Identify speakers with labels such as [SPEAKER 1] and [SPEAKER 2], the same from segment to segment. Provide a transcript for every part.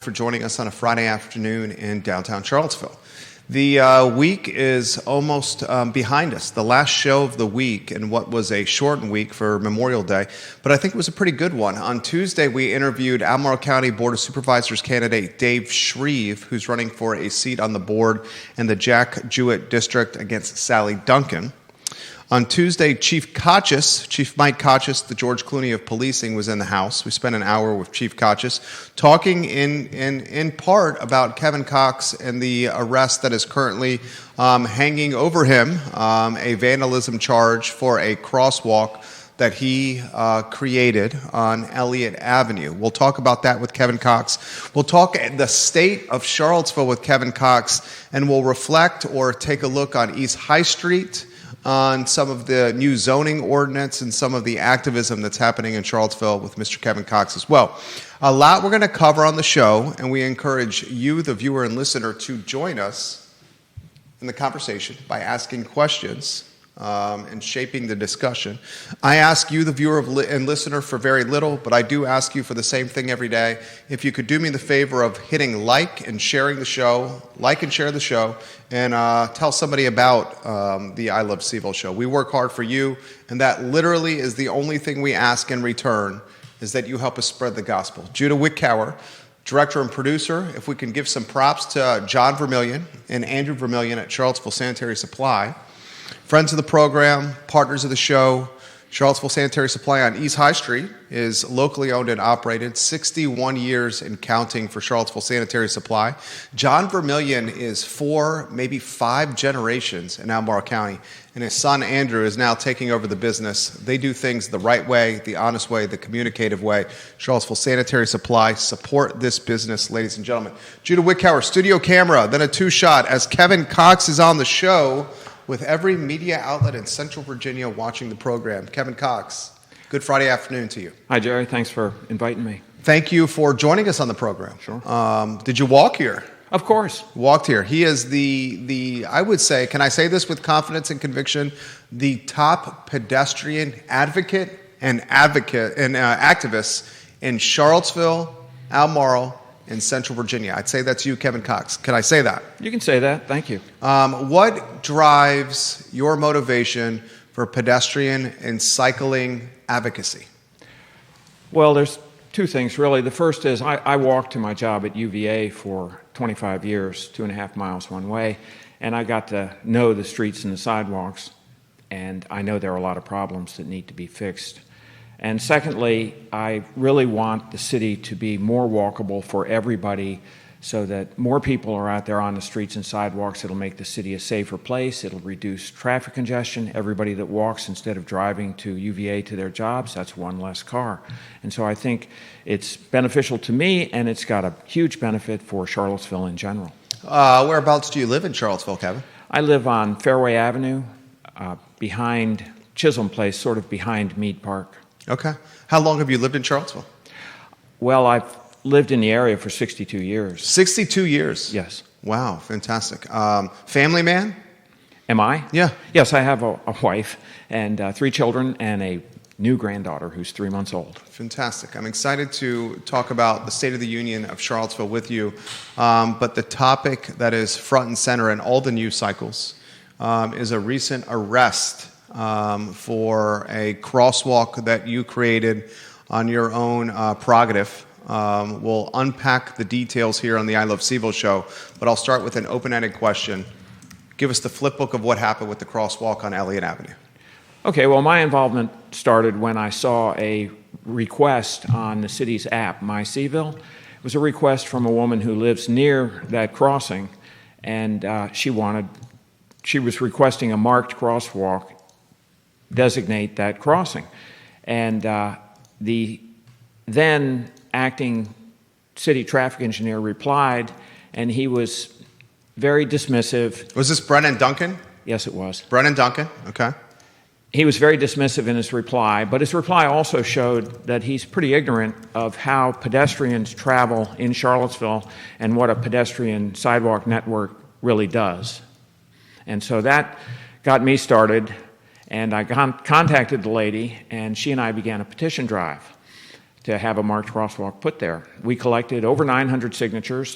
[SPEAKER 1] For joining us on a Friday afternoon in downtown Charlottesville. The week is almost behind us, the last show of the week in what was a shortened week for Memorial Day, but I think it was a pretty good one. On Tuesday, we interviewed Albemarle County Board of Supervisors candidate Dave Shreve, who's running for a seat on the board in the Jack Jewett District against Sally Duncan. On Tuesday, Chief Mike Kotchis, the George Clooney of policing, was in the house. We spent an hour with Chief Kotchis talking in part about Kevin Cox and the arrest that is currently hanging over him, a vandalism charge for a crosswalk that he created on Elliott Avenue. We'll talk about that with Kevin Cox. We'll talk the state of Charlottesville with Kevin Cox, and we'll reflect or take a look on East High Street, on some of the new zoning ordinance and some of the activism that's happening in Charlottesville with Mr. Kevin Cox as well. A lot we're going to cover on the show, and we encourage you, the viewer and listener, to join us in the conversation by asking questions and shaping the discussion. I ask you, the viewer and listener, for very little, but I do ask you for the same thing every day. If you could do me the favor of hitting like and sharing the show, like and share the show, and tell somebody about the I Love CVille Show. We work hard for you, and that literally is the only thing we ask in return, is that you help us spread the gospel. Judah Wickower, director and producer, if we can give some props to John Vermillion and Andrew Vermillion at Charlottesville Sanitary Supply. Friends of the program, partners of the show, Charlottesville Sanitary Supply on East High Street is locally owned and operated, 61 years and counting for Charlottesville Sanitary Supply. John Vermillion is 4, maybe 5 generations in Albemarle County, and his son Andrew is now taking over the business. They do things the right way, the honest way, the communicative way. Charlottesville Sanitary Supply, support this business, ladies and gentlemen. Judah Wickower, studio camera, then a 2-shot as Kevin Cox is on the show, with every media outlet in Central Virginia watching the program. Kevin Cox, good Friday afternoon to you.
[SPEAKER 2] Hi, Jerry. Thanks for inviting me.
[SPEAKER 1] Thank you for joining us on the program.
[SPEAKER 2] Sure.
[SPEAKER 1] Did you walk here?
[SPEAKER 2] Of course.
[SPEAKER 1] Walked here. He is the I would say, can I say this with confidence and conviction, the top pedestrian advocate and activist in Charlottesville, Albemarle, in Central Virginia. I'd say that's you, Kevin Cox. Can I say that?
[SPEAKER 2] You can say that. Thank you.
[SPEAKER 1] What drives your motivation for pedestrian and cycling advocacy?
[SPEAKER 2] Well, there's 2 things, really. The first is I walked to my job at UVA for 25 years, 2.5 miles one way, and I got to know the streets and the sidewalks, and I know there are a lot of problems that need to be fixed. And secondly, I really want the city to be more walkable for everybody so that more people are out there on the streets and sidewalks. It'll make the city a safer place. It'll reduce traffic congestion. Everybody that walks instead of driving to UVA to their jobs, that's one less car. And so I think it's beneficial to me, and it's got a huge benefit for Charlottesville in general.
[SPEAKER 1] Whereabouts do you live in Charlottesville, Kevin?
[SPEAKER 2] I live on Fairway Avenue, behind Chisholm Place, sort of behind Mead Park.
[SPEAKER 1] Okay. How long have you lived in Charlottesville?
[SPEAKER 2] Well, I've lived in the area for 62 years.
[SPEAKER 1] 62 years?
[SPEAKER 2] Yes.
[SPEAKER 1] Wow, fantastic. Family man?
[SPEAKER 2] Am I?
[SPEAKER 1] Yeah.
[SPEAKER 2] Yes, I have a wife and 3 children and a new granddaughter who's 3 months old.
[SPEAKER 1] Fantastic. I'm excited to talk about the State of the Union of Charlottesville with you, but the topic that is front and center in all the news cycles is a recent arrest for a crosswalk that you created on your own prerogative. We'll unpack the details here on the I Love CVille Show, but I'll start with an open-ended question. Give us the flip book of what happened with the crosswalk on Elliott Avenue.
[SPEAKER 2] Okay, well, my involvement started when I saw a request on the city's app, My CVille. It was a request from a woman who lives near that crossing, and she was requesting a marked crosswalk designate that crossing. And the then acting city traffic engineer replied, and he was very dismissive.
[SPEAKER 1] Was this Brennan Duncan?
[SPEAKER 2] Yes, it was.
[SPEAKER 1] Brennan Duncan, okay.
[SPEAKER 2] He was very dismissive in his reply, but his reply also showed that he's pretty ignorant of how pedestrians travel in Charlottesville and what a pedestrian sidewalk network really does. And so that got me started. And I contacted the lady, and she and I began a petition drive to have a marked crosswalk put there. We collected over 900 signatures.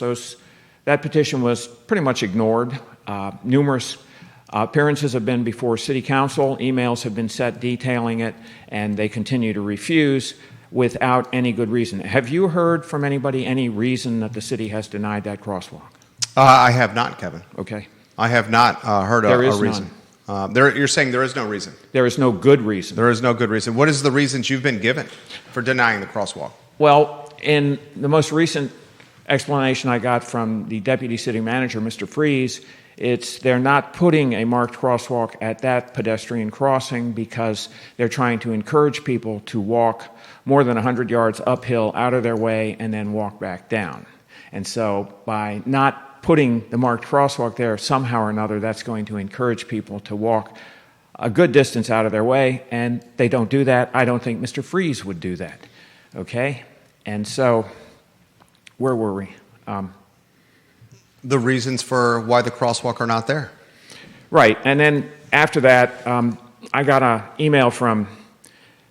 [SPEAKER 2] That petition was pretty much ignored. Numerous appearances have been before City Council, emails have been sent detailing it, and they continue to refuse without any good reason. Have you heard from anybody any reason that the city has denied that crosswalk?
[SPEAKER 1] I have not, Kevin.
[SPEAKER 2] Okay.
[SPEAKER 1] I have not heard
[SPEAKER 2] There
[SPEAKER 1] a
[SPEAKER 2] is
[SPEAKER 1] reason.
[SPEAKER 2] none.
[SPEAKER 1] You're saying there is no reason?
[SPEAKER 2] There is no good reason.
[SPEAKER 1] There is no good reason. What is the reasons you've been given for denying the crosswalk?
[SPEAKER 2] Well, in the most recent explanation I got from the deputy city manager, Mr. Freeze, they're not putting a marked crosswalk at that pedestrian crossing because they're trying to encourage people to walk more than 100 yards uphill out of their way and then walk back down. And so by not putting the marked crosswalk there, somehow or another, that's going to encourage people to walk a good distance out of their way, and they don't do that. I don't think Mr. Freeze would do that, okay? And so, where were we?
[SPEAKER 1] The reasons for why the crosswalk are not there.
[SPEAKER 2] Right, and then after that, I got an email from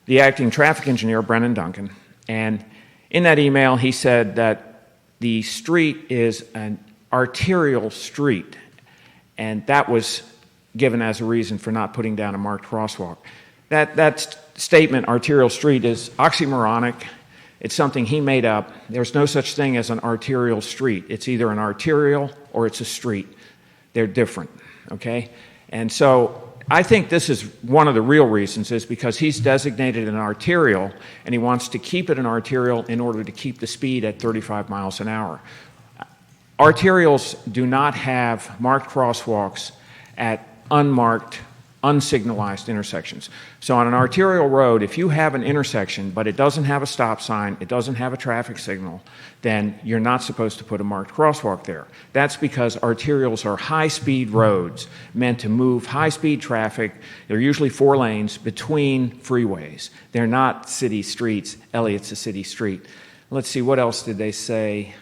[SPEAKER 2] the acting traffic engineer, Brennan Duncan, and in that email he said that the street is an arterial street, and that was given as a reason for not putting down a marked crosswalk. That statement, arterial street, is oxymoronic. It's something he made up. There's no such thing as an arterial street. It's either an arterial or it's a street. They're different, okay? And so I think this is one of the real reasons, is because he's designated an arterial and he wants to keep it an arterial in order to keep the speed at 35 miles an hour. Arterials do not have marked crosswalks at unmarked, unsignalized intersections. So on an arterial road, if you have an intersection, but it doesn't have a stop sign, it doesn't have a traffic signal, then you're not supposed to put a marked crosswalk there. That's because arterials are high-speed roads meant to move high-speed traffic. They're usually 4 lanes between freeways. They're not city streets. Elliott's a city street. Let's see, what else did they say?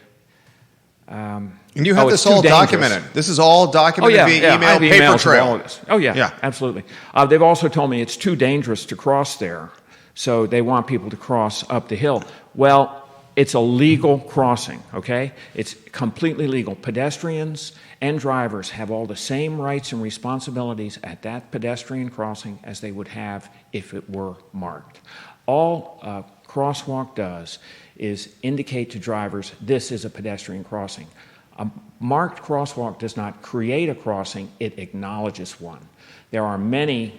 [SPEAKER 1] And you have this all documented. This is all documented via email, paper trail.
[SPEAKER 2] All of this. Oh, yeah, absolutely. They've also told me it's too dangerous to cross there, so they want people to cross up the hill. Well, it's a legal crossing, okay? It's completely legal. Pedestrians and drivers have all the same rights and responsibilities at that pedestrian crossing as they would have if it were marked. All a crosswalk does is indicate to drivers this is a pedestrian crossing. A marked crosswalk does not create a crossing, it acknowledges one. There are many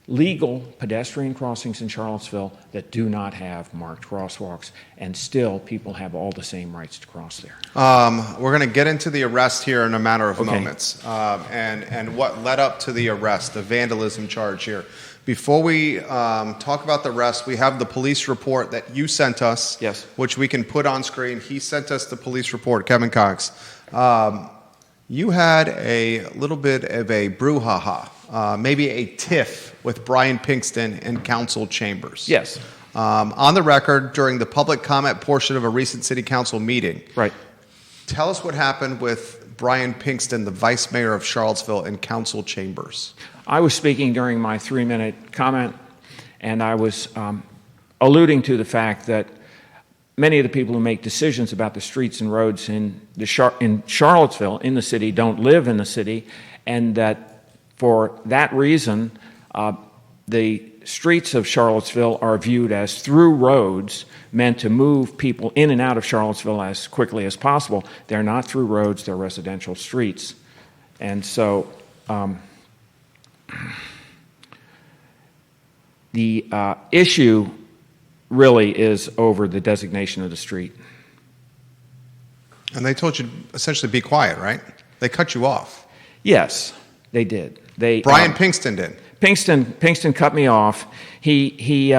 [SPEAKER 2] legal pedestrian crossings in Charlottesville that do not have marked crosswalks, and still people have all the same rights to cross there.
[SPEAKER 1] We're going to get into the arrest here in a matter of moments, and what led up to the arrest, the vandalism charge here. Before we talk about the arrest, we have the police report that you sent us, which we can put on screen. He sent us the police report, Kevin Cox. You had a little bit of a brouhaha, maybe a tiff with Brian Pinkston in council chambers.
[SPEAKER 2] Yes.
[SPEAKER 1] On the record, during the public comment portion of a recent city council meeting.
[SPEAKER 2] Right.
[SPEAKER 1] Tell us what happened with Brian Pinkston, the vice mayor of Charlottesville, in council chambers.
[SPEAKER 2] I was speaking during my 3-minute comment, and I was alluding to the fact that many of the people who make decisions about the streets and roads in Charlottesville, in the city, don't live in the city, and that for that reason, the streets of Charlottesville are viewed as through roads meant to move people in and out of Charlottesville as quickly as possible. They're not through roads, they're residential streets. And so the issue really is over the designation of the street.
[SPEAKER 1] And they told you to essentially be quiet, right? They cut you off.
[SPEAKER 2] Yes, they did.
[SPEAKER 1] Brian Pinkston did.
[SPEAKER 2] Pinkston cut me off. He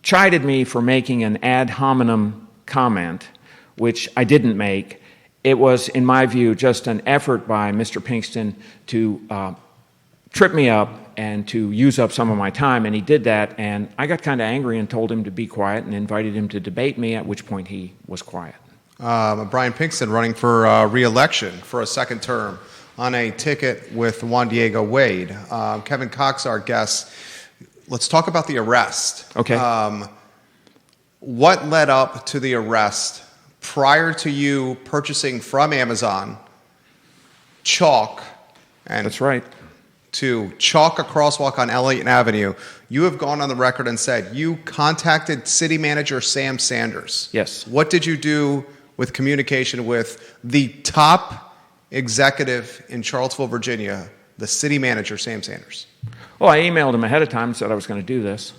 [SPEAKER 2] chided me for making an ad hominem comment, which I didn't make. It was, in my view, just an effort by Mr. Pinkston to trip me up and to use up some of my time, and he did that, and I got kind of angry and told him to be quiet and invited him to debate me, at which point he was quiet.
[SPEAKER 1] Brian Pinkston running for re-election for a second term on a ticket with Juan Diego Wade. Kevin Cox, our guest. Let's talk about the arrest.
[SPEAKER 2] Okay.
[SPEAKER 1] what led up to the arrest prior to you purchasing from Amazon chalk and
[SPEAKER 2] That's right.
[SPEAKER 1] to chalk a crosswalk on Elliott Avenue? You have gone on the record and said you contacted City Manager Sam Sanders.
[SPEAKER 2] Yes.
[SPEAKER 1] What did you do with communication with the top executive in Charlottesville, Virginia, the City Manager Sam Sanders?
[SPEAKER 2] Well, I emailed him ahead of time and said I was going to do this.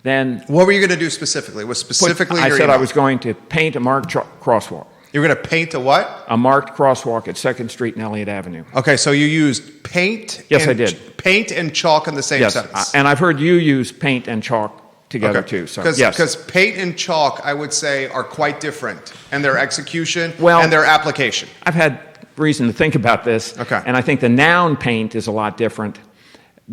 [SPEAKER 2] Then
[SPEAKER 1] What were you going to do specifically? Was specifically
[SPEAKER 2] I
[SPEAKER 1] your
[SPEAKER 2] said
[SPEAKER 1] email?
[SPEAKER 2] I was going to paint a marked crosswalk.
[SPEAKER 1] You were going to paint a what?
[SPEAKER 2] A marked crosswalk at 2nd Street and Elliott Avenue.
[SPEAKER 1] Okay, so you used paint.
[SPEAKER 2] Yes,
[SPEAKER 1] and
[SPEAKER 2] I did.
[SPEAKER 1] Paint and chalk in the same
[SPEAKER 2] Yes,
[SPEAKER 1] sentence.
[SPEAKER 2] and I've heard you use paint and chalk together too. So yes,
[SPEAKER 1] Because paint and chalk, I would say, are quite different in their execution
[SPEAKER 2] Well-
[SPEAKER 1] and their application.
[SPEAKER 2] I've had reason to think about this.
[SPEAKER 1] Okay.
[SPEAKER 2] And I think the noun paint is a lot different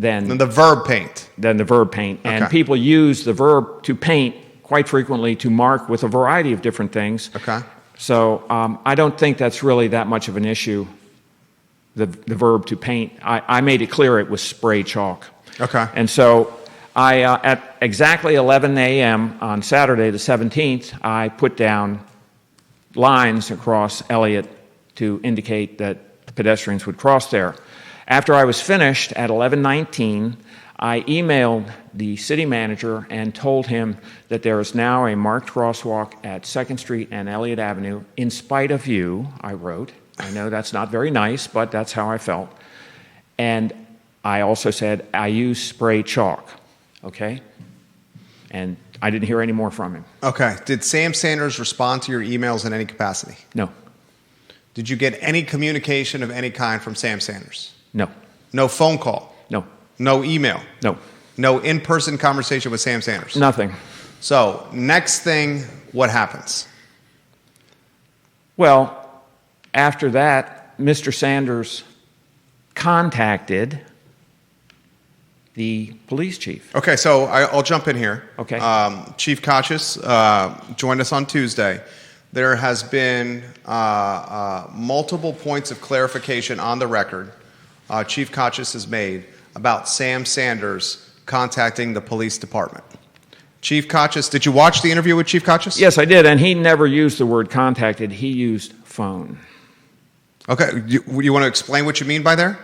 [SPEAKER 1] And
[SPEAKER 2] than
[SPEAKER 1] the verb paint.
[SPEAKER 2] the verb paint. And
[SPEAKER 1] Okay.
[SPEAKER 2] people use the verb to paint quite frequently to mark with a variety of different things.
[SPEAKER 1] Okay.
[SPEAKER 2] So I don't think that's really that much of an issue, the verb to paint. I made it clear it was spray chalk.
[SPEAKER 1] Okay.
[SPEAKER 2] And so at exactly 11 a.m. on Saturday the 17th, I put down lines across Elliott to indicate that pedestrians would cross there. After I was finished at 11:19, I emailed the city manager and told him that there is now a marked crosswalk at 2nd Street and Elliott Avenue. In spite of you, I wrote. I know that's not very nice, but that's how I felt. And I also said, I use spray chalk, okay? And I didn't hear any more from him.
[SPEAKER 1] Okay. Did Sam Sanders respond to your emails in any capacity?
[SPEAKER 2] No,
[SPEAKER 1] Did you get any communication of any kind from Sam Sanders?
[SPEAKER 2] no,
[SPEAKER 1] No phone call?
[SPEAKER 2] no,
[SPEAKER 1] No email?
[SPEAKER 2] no,
[SPEAKER 1] No in-person conversation with Sam Sanders?
[SPEAKER 2] nothing.
[SPEAKER 1] So, next thing, what happens?
[SPEAKER 2] Well, after that, Mr. Sanders contacted the police chief.
[SPEAKER 1] Okay, so I'll jump in here.
[SPEAKER 2] Okay.
[SPEAKER 1] Chief Cox joined us on Tuesday. There has been multiple points of clarification on the record Chief Cox has made about Sam Sanders contacting the police department. Chief Cox, did you watch the interview with Chief Cox?
[SPEAKER 2] Yes, I did, and he never used the word contacted. He used phone.
[SPEAKER 1] Okay, you want to explain what you mean by there?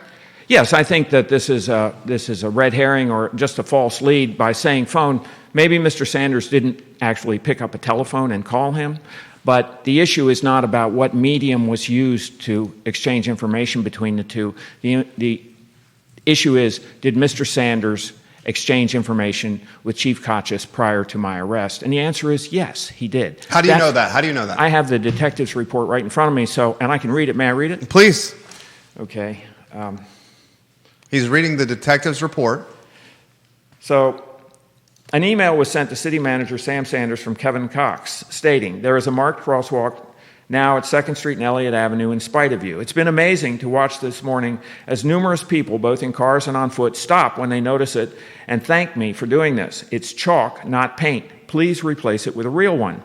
[SPEAKER 2] Yes, I think that this is a red herring or just a false lead by saying phone. Maybe Mr. Sanders didn't actually pick up a telephone and call him, but the issue is not about what medium was used to exchange information between the two. The issue is, did Mr. Sanders exchange information with Chief Cox prior to my arrest? And the answer is yes, he did.
[SPEAKER 1] How do you know that? How do you know that?
[SPEAKER 2] I have the detective's report right in front of me, and I can read it. May I read it?
[SPEAKER 1] Please.
[SPEAKER 2] Okay.
[SPEAKER 1] He's reading the detective's report.
[SPEAKER 2] So, an email was sent to City Manager Sam Sanders from Kevin Cox stating, there is a marked crosswalk now at 2nd Street and Elliott Avenue in spite of you. It's been amazing to watch this morning as numerous people, both in cars and on foot, stop when they notice it and thank me for doing this. It's chalk, not paint. Please replace it with a real one,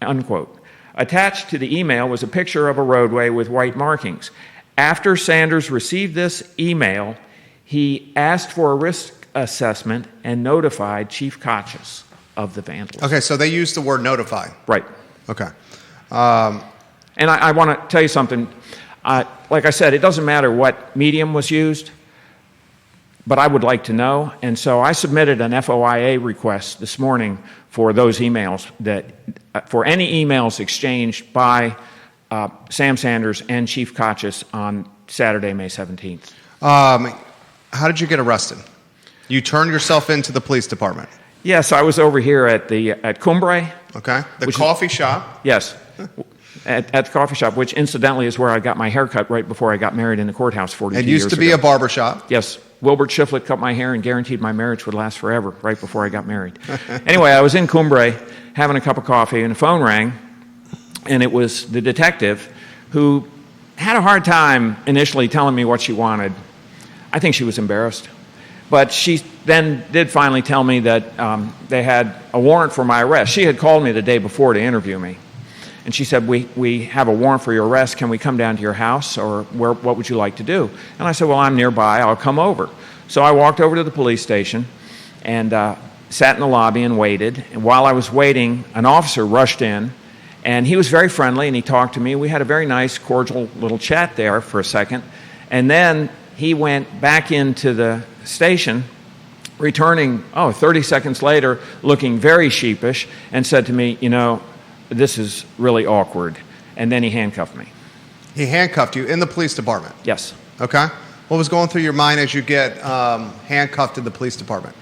[SPEAKER 2] unquote. Attached to the email was a picture of a roadway with white markings. After Sanders received this email, he asked for a risk assessment and notified Chief Cox of the vandalism.
[SPEAKER 1] Okay, so they used the word notify.
[SPEAKER 2] Right.
[SPEAKER 1] Okay.
[SPEAKER 2] And I want to tell you something. Like I said, it doesn't matter what medium was used, but I would like to know. And so I submitted an FOIA request this morning for those emails, for any emails exchanged by Sam Sanders and Chief Cox on Saturday, May 17th.
[SPEAKER 1] How did you get arrested? You turned yourself into the police department.
[SPEAKER 2] Yes, I was over here at Cumbre.
[SPEAKER 1] Okay. The coffee shop.
[SPEAKER 2] Yes, at the coffee shop, which incidentally is where I got my hair cut right before I got married in the courthouse 42 years ago.
[SPEAKER 1] It used to be a barber shop.
[SPEAKER 2] Yes, Wilbert Shiflett cut my hair and guaranteed my marriage would last forever right before I got married. Anyway, I was in Cumbre having a cup of coffee and the phone rang, and it was the detective who had a hard time initially telling me what she wanted. I think she was embarrassed. But she then did finally tell me that they had a warrant for my arrest. She had called me the day before to interview me. And she said, we have a warrant for your arrest. Can we come down to your house, or what would you like to do? And I said, well, I'm nearby. I'll come over. So I walked over to the police station, and sat in the lobby and waited. And while I was waiting, an officer rushed in, and he was very friendly, and he talked to me. We had a very nice, cordial little chat there for a second. And then he went back into the station, returning, 30 seconds later, looking very sheepish, and said to me, this is really awkward. And then he handcuffed me.
[SPEAKER 1] He handcuffed you in the police department?
[SPEAKER 2] Yes.
[SPEAKER 1] Okay. What was going through your mind as you get handcuffed in the police department?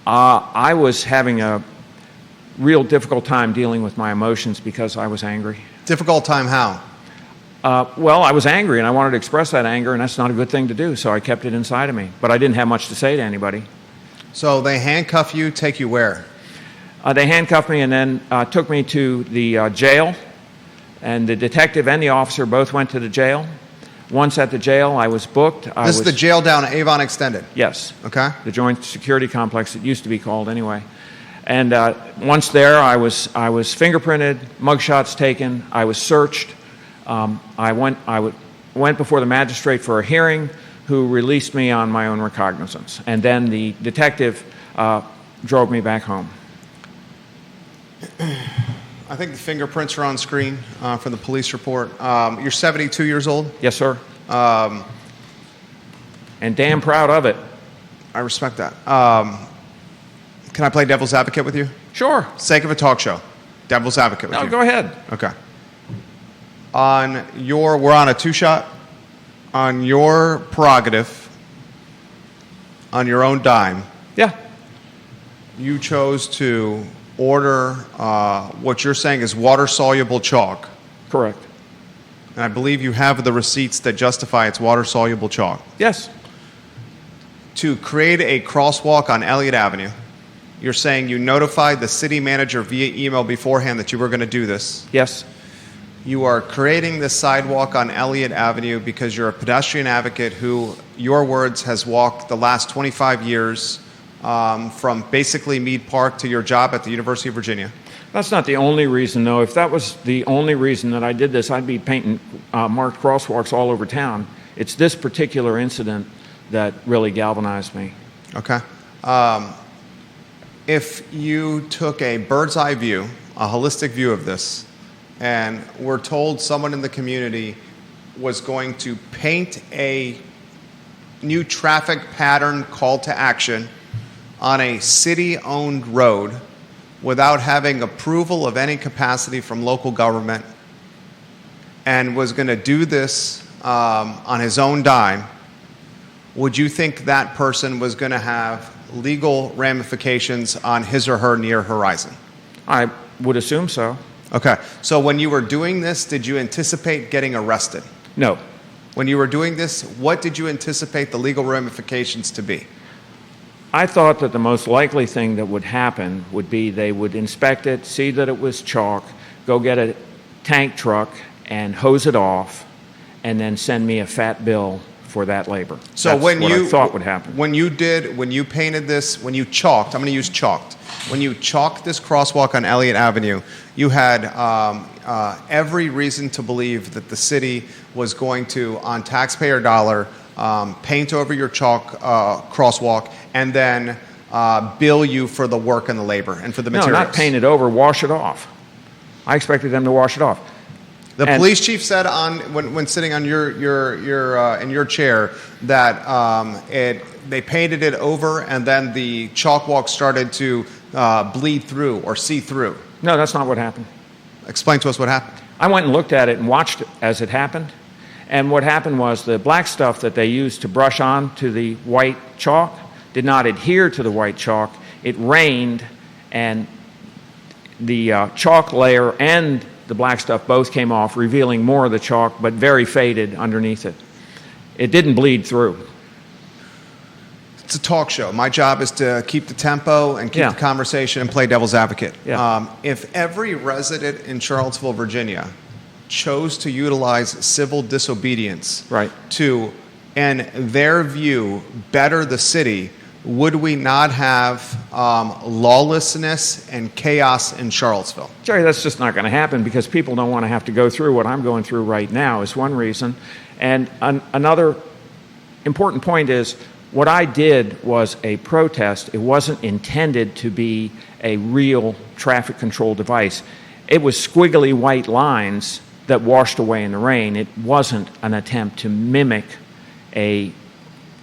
[SPEAKER 2] I was having a real difficult time dealing with my emotions because I was angry.
[SPEAKER 1] Difficult time how?
[SPEAKER 2] Well, I was angry, and I wanted to express that anger, and that's not a good thing to do, so I kept it inside of me. But I didn't have much to say to anybody.
[SPEAKER 1] So they handcuff you, take you where?
[SPEAKER 2] They handcuffed me and then took me to the jail, and the detective and the officer both went to the jail. Once at the jail, I was booked.
[SPEAKER 1] This is the jail down at Avon Extended?
[SPEAKER 2] Yes.
[SPEAKER 1] Okay.
[SPEAKER 2] The Joint Security Complex, it used to be called anyway. And once there, I was fingerprinted, mugshots taken, I was searched. I went before the magistrate for a hearing, who released me on my own recognizance. And then the detective drove me back home.
[SPEAKER 1] I think the fingerprints are on screen from the police report. You're 72 years old?
[SPEAKER 2] Yes, sir. And damn proud of it.
[SPEAKER 1] I respect that. Can I play devil's advocate with you?
[SPEAKER 2] Sure.
[SPEAKER 1] Sake of a talk show. Devil's advocate with you.
[SPEAKER 2] No, go ahead.
[SPEAKER 1] Okay. We're on a two-shot. On your prerogative, on your own dime,
[SPEAKER 2] Yeah.
[SPEAKER 1] you chose to order what you're saying is water-soluble chalk.
[SPEAKER 2] Correct.
[SPEAKER 1] And I believe you have the receipts that justify it's water-soluble chalk.
[SPEAKER 2] Yes.
[SPEAKER 1] To create a crosswalk on Elliott Avenue, you're saying you notified the city manager via email beforehand that you were going to do this.
[SPEAKER 2] Yes.
[SPEAKER 1] You are creating this sidewalk on Elliott Avenue because you're a pedestrian advocate who, your words, has walked the last 25 years from basically Meade Park to your job at the University of Virginia.
[SPEAKER 2] That's not the only reason, though. If that was the only reason that I did this, I'd be painting marked crosswalks all over town. It's this particular incident that really galvanized me.
[SPEAKER 1] Okay. If you took a bird's eye view, a holistic view of this, and we're told someone in the community was going to paint a new traffic pattern call to action on a city-owned road without having approval of any capacity from local government, and was going to do this on his own dime, would you think that person was going to have legal ramifications on his or her near horizon?
[SPEAKER 2] I would assume so.
[SPEAKER 1] Okay. So when you were doing this, did you anticipate getting arrested?
[SPEAKER 2] No.
[SPEAKER 1] When you were doing this, what did you anticipate the legal ramifications to be?
[SPEAKER 2] I thought that the most likely thing that would happen would be they would inspect it, see that it was chalk, go get a tank truck and hose it off, and then send me a fat bill for that labor.
[SPEAKER 1] So
[SPEAKER 2] That's
[SPEAKER 1] when
[SPEAKER 2] what
[SPEAKER 1] you
[SPEAKER 2] I thought would happen.
[SPEAKER 1] When you painted this, when you chalked, I'm going to use chalked. When you chalked this crosswalk on Elliott Avenue, you had every reason to believe that the city was going to, on taxpayer dollar, paint over your chalk crosswalk and then bill you for the work and the labor and for the materials.
[SPEAKER 2] No, not paint it over, wash it off. I expected them to wash it off.
[SPEAKER 1] The police chief said when sitting on in your chair that they painted it over and then the chalk walk started to bleed through or see through.
[SPEAKER 2] No, that's not what happened.
[SPEAKER 1] Explain to us what happened.
[SPEAKER 2] I went and looked at it and watched it as it happened. And what happened was the black stuff that they used to brush on to the white chalk did not adhere to the white chalk. It rained, and the chalk layer and the black stuff both came off, revealing more of the chalk, but very faded underneath it. It didn't bleed through.
[SPEAKER 1] It's a talk show. My job is to keep the tempo and keep the conversation and play devil's advocate.
[SPEAKER 2] Yeah.
[SPEAKER 1] If every resident in Charlottesville, Virginia, chose to utilize civil disobedience to, in their view, better the city, would we not have lawlessness and chaos in Charlottesville?
[SPEAKER 2] Jerry, that's just not going to happen because people don't want to have to go through what I'm going through right now is one reason. And another important point is What I did was a protest. It wasn't intended to be a real traffic control device. It was squiggly white lines that washed away in the rain. It wasn't an attempt to mimic a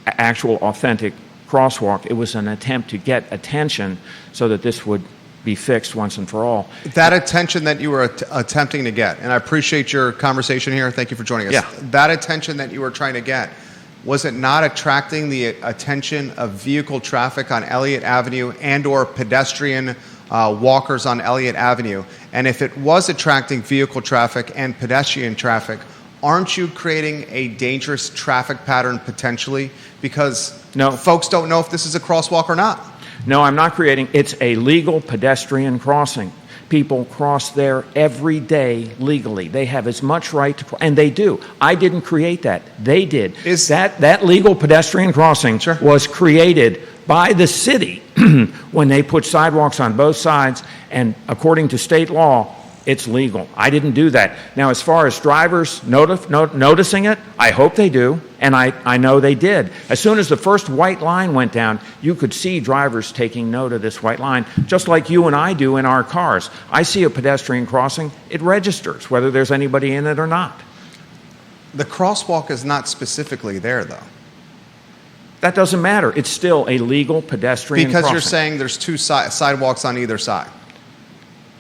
[SPEAKER 2] actual authentic crosswalk. It was an attempt to get attention so that this would be fixed once and for all.
[SPEAKER 1] That attention that you were attempting to get, and I appreciate your conversation here. Thank you for joining us.
[SPEAKER 2] Yeah.
[SPEAKER 1] That attention that you were trying to get, was it not attracting the attention of vehicle traffic on Elliott Avenue and or pedestrian walkers on Elliott Avenue? And if it was attracting vehicle traffic and pedestrian traffic, aren't you creating a dangerous traffic pattern potentially? Because folks don't know if this is a crosswalk or not.
[SPEAKER 2] No, I'm not creating. It's a legal pedestrian crossing. People cross there every day legally. They have as much right to cross, and they do. I didn't create that. They did. That legal pedestrian crossing was created by the city when they put sidewalks on both sides, and according to state law, it's legal. I didn't do that. Now, as far as drivers noticing it, I hope they do, and I know they did. As soon as the first white line went down, you could see drivers taking note of this white line, just like you and I do in our cars. I see a pedestrian crossing, it registers whether there's anybody in it or not.
[SPEAKER 1] The crosswalk is not specifically there, though.
[SPEAKER 2] That doesn't matter. It's still a legal pedestrian crossing.
[SPEAKER 1] Because you're saying there's two sidewalks on either side.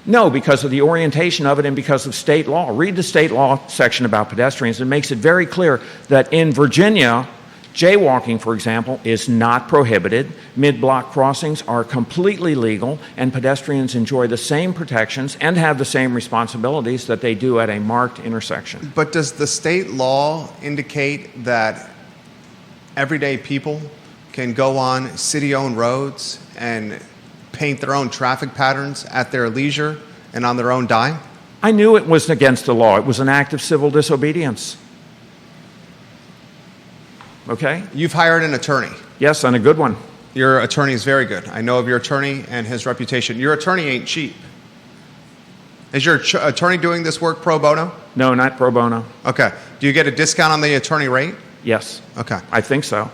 [SPEAKER 2] No, because of the orientation of it and because of state law. Read the state law section about pedestrians. It makes it very clear that in Virginia, jaywalking, for example, is not prohibited. Mid-block crossings are completely legal, and pedestrians enjoy the same protections and have the same responsibilities that they do at a marked intersection.
[SPEAKER 1] But does the state law indicate that everyday people can go on city-owned roads and paint their own traffic patterns at their leisure and on their own dime?
[SPEAKER 2] I knew it was against the law. It was an act of civil disobedience. Okay?
[SPEAKER 1] You've hired an attorney.
[SPEAKER 2] Yes, and a good one.
[SPEAKER 1] Your attorney is very good. I know of your attorney and his reputation. Your attorney ain't cheap. Is your attorney doing this work pro bono?
[SPEAKER 2] No, not pro bono.
[SPEAKER 1] Okay. Do you get a discount on the attorney rate?
[SPEAKER 2] Yes.
[SPEAKER 1] Okay.
[SPEAKER 2] I think so.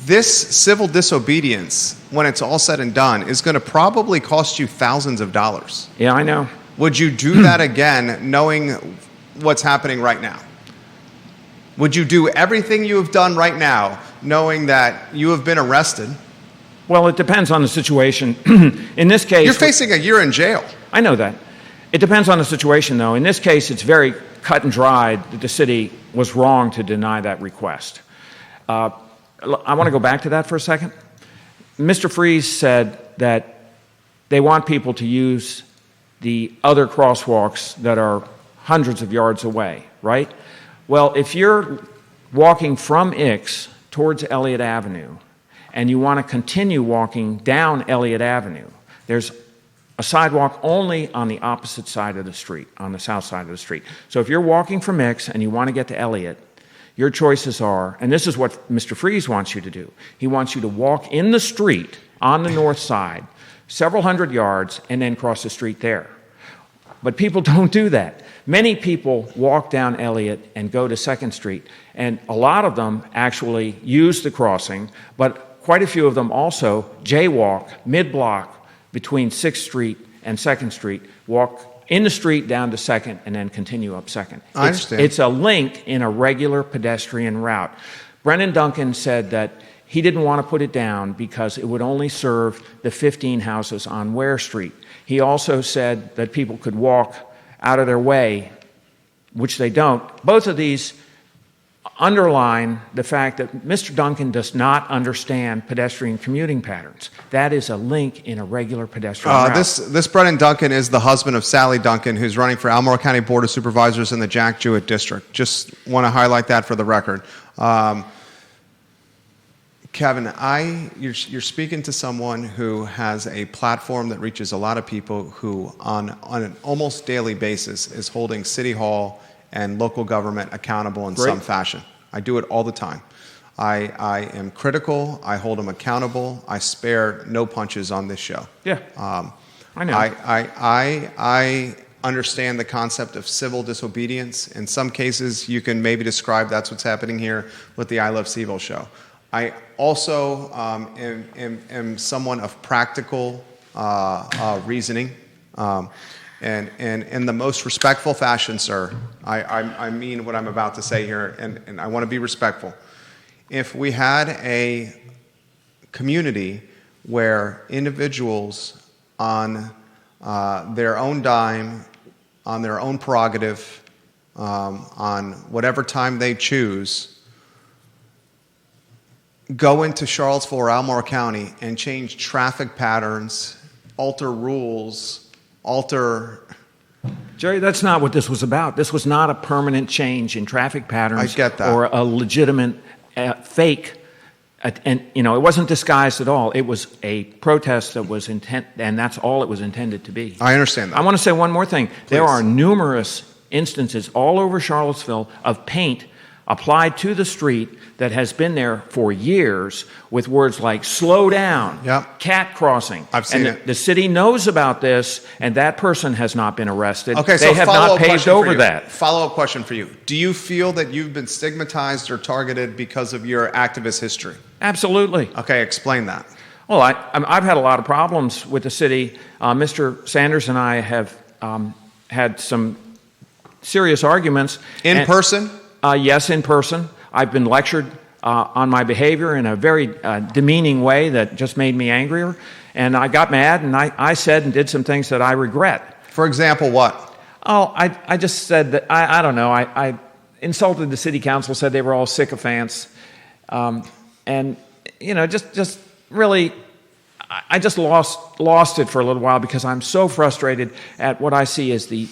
[SPEAKER 1] This civil disobedience, when it's all said and done, is going to probably cost you thousands of dollars.
[SPEAKER 2] Yeah, I know.
[SPEAKER 1] Would you do that again, knowing what's happening right now? Would you do everything you have done right now, knowing that you have been arrested?
[SPEAKER 2] Well, it depends on the situation. In this case...
[SPEAKER 1] You're facing a year in jail.
[SPEAKER 2] I know that. It depends on the situation, though. In this case, it's very cut and dried that the city was wrong to deny that request. I want to go back to that for a second. Mr. Freeze said that they want people to use the other crosswalks that are hundreds of yards away, right? Well, if you're walking from Ix towards Elliott Avenue and you want to continue walking down Elliott Avenue, there's a sidewalk only on the opposite side of the street, on the south side of the street. So if you're walking from Ix and you want to get to Elliott, your choices are, and this is what Mr. Freeze wants you to do. He wants you to walk in the street on the north side, several hundred yards, and then cross the street there. But people don't do that. Many people walk down Elliott and go to 2nd Street, and a lot of them actually use the crossing, but quite a few of them also jaywalk mid-block between 6th Street and 2nd Street, walk in the street down to 2nd, and then continue up 2nd.
[SPEAKER 1] I understand.
[SPEAKER 2] It's a link in a regular pedestrian route. Brennan Duncan said that he didn't want to put it down because it would only serve the 15 houses on Ware Street. He also said that people could walk out of their way, which they don't. Both of these underline the fact that Mr. Duncan does not understand pedestrian commuting patterns. That is a link in a regular pedestrian route.
[SPEAKER 1] This Brennan Duncan is the husband of Sally Duncan, who's running for Albemarle County Board of Supervisors in the Jack Jewett District. Just want to highlight that for the record. Kevin, you're speaking to someone who has a platform that reaches a lot of people who, on an almost daily basis, is holding City Hall and local government accountable in some fashion. I do it all the time. I am critical. I hold them accountable. I spare no punches on this show.
[SPEAKER 2] Yeah, I know.
[SPEAKER 1] I understand the concept of civil disobedience. In some cases, you can maybe describe that's what's happening here with the I Love CVille show. I also am someone of practical reasoning. And in the most respectful fashion, sir, I mean what I'm about to say here, and I want to be respectful. If we had a community where individuals on their own dime, on their own prerogative, on whatever time they choose, go into Charlottesville or Albemarle County and change traffic patterns, alter rules, alter...
[SPEAKER 2] Jerry, that's not what this was about. This was not a permanent change in traffic patterns.
[SPEAKER 1] I get that.
[SPEAKER 2] Or a legitimate fake, and it wasn't disguised at all. It was a protest that was intent, and that's all it was intended to be.
[SPEAKER 1] I understand that.
[SPEAKER 2] I want to say one more thing.
[SPEAKER 1] Please.
[SPEAKER 2] There are numerous instances all over Charlottesville of paint applied to the street that has been there for years with words like slow down,
[SPEAKER 1] Yep.
[SPEAKER 2] cat crossing.
[SPEAKER 1] I've seen
[SPEAKER 2] and
[SPEAKER 1] it.
[SPEAKER 2] The city knows about this, and that person has not been arrested.
[SPEAKER 1] Okay, so
[SPEAKER 2] they have not
[SPEAKER 1] follow-up
[SPEAKER 2] paved
[SPEAKER 1] question for
[SPEAKER 2] over
[SPEAKER 1] you.
[SPEAKER 2] that.
[SPEAKER 1] Follow-up question for you. Do you feel that you've been stigmatized or targeted because of your activist history?
[SPEAKER 2] Absolutely.
[SPEAKER 1] Okay, explain that.
[SPEAKER 2] Well, I've had a lot of problems with the city. Mr. Sanders and I have had some serious arguments.
[SPEAKER 1] In person?
[SPEAKER 2] Yes, in person. I've been lectured on my behavior in a very demeaning way that just made me angrier. And I got mad, and I said and did some things that I regret.
[SPEAKER 1] For example, what?
[SPEAKER 2] Oh, I just said that, I don't know, I insulted the city council, said they were all sycophants. And, just really, I just lost it for a little while because I'm so frustrated at what I see as the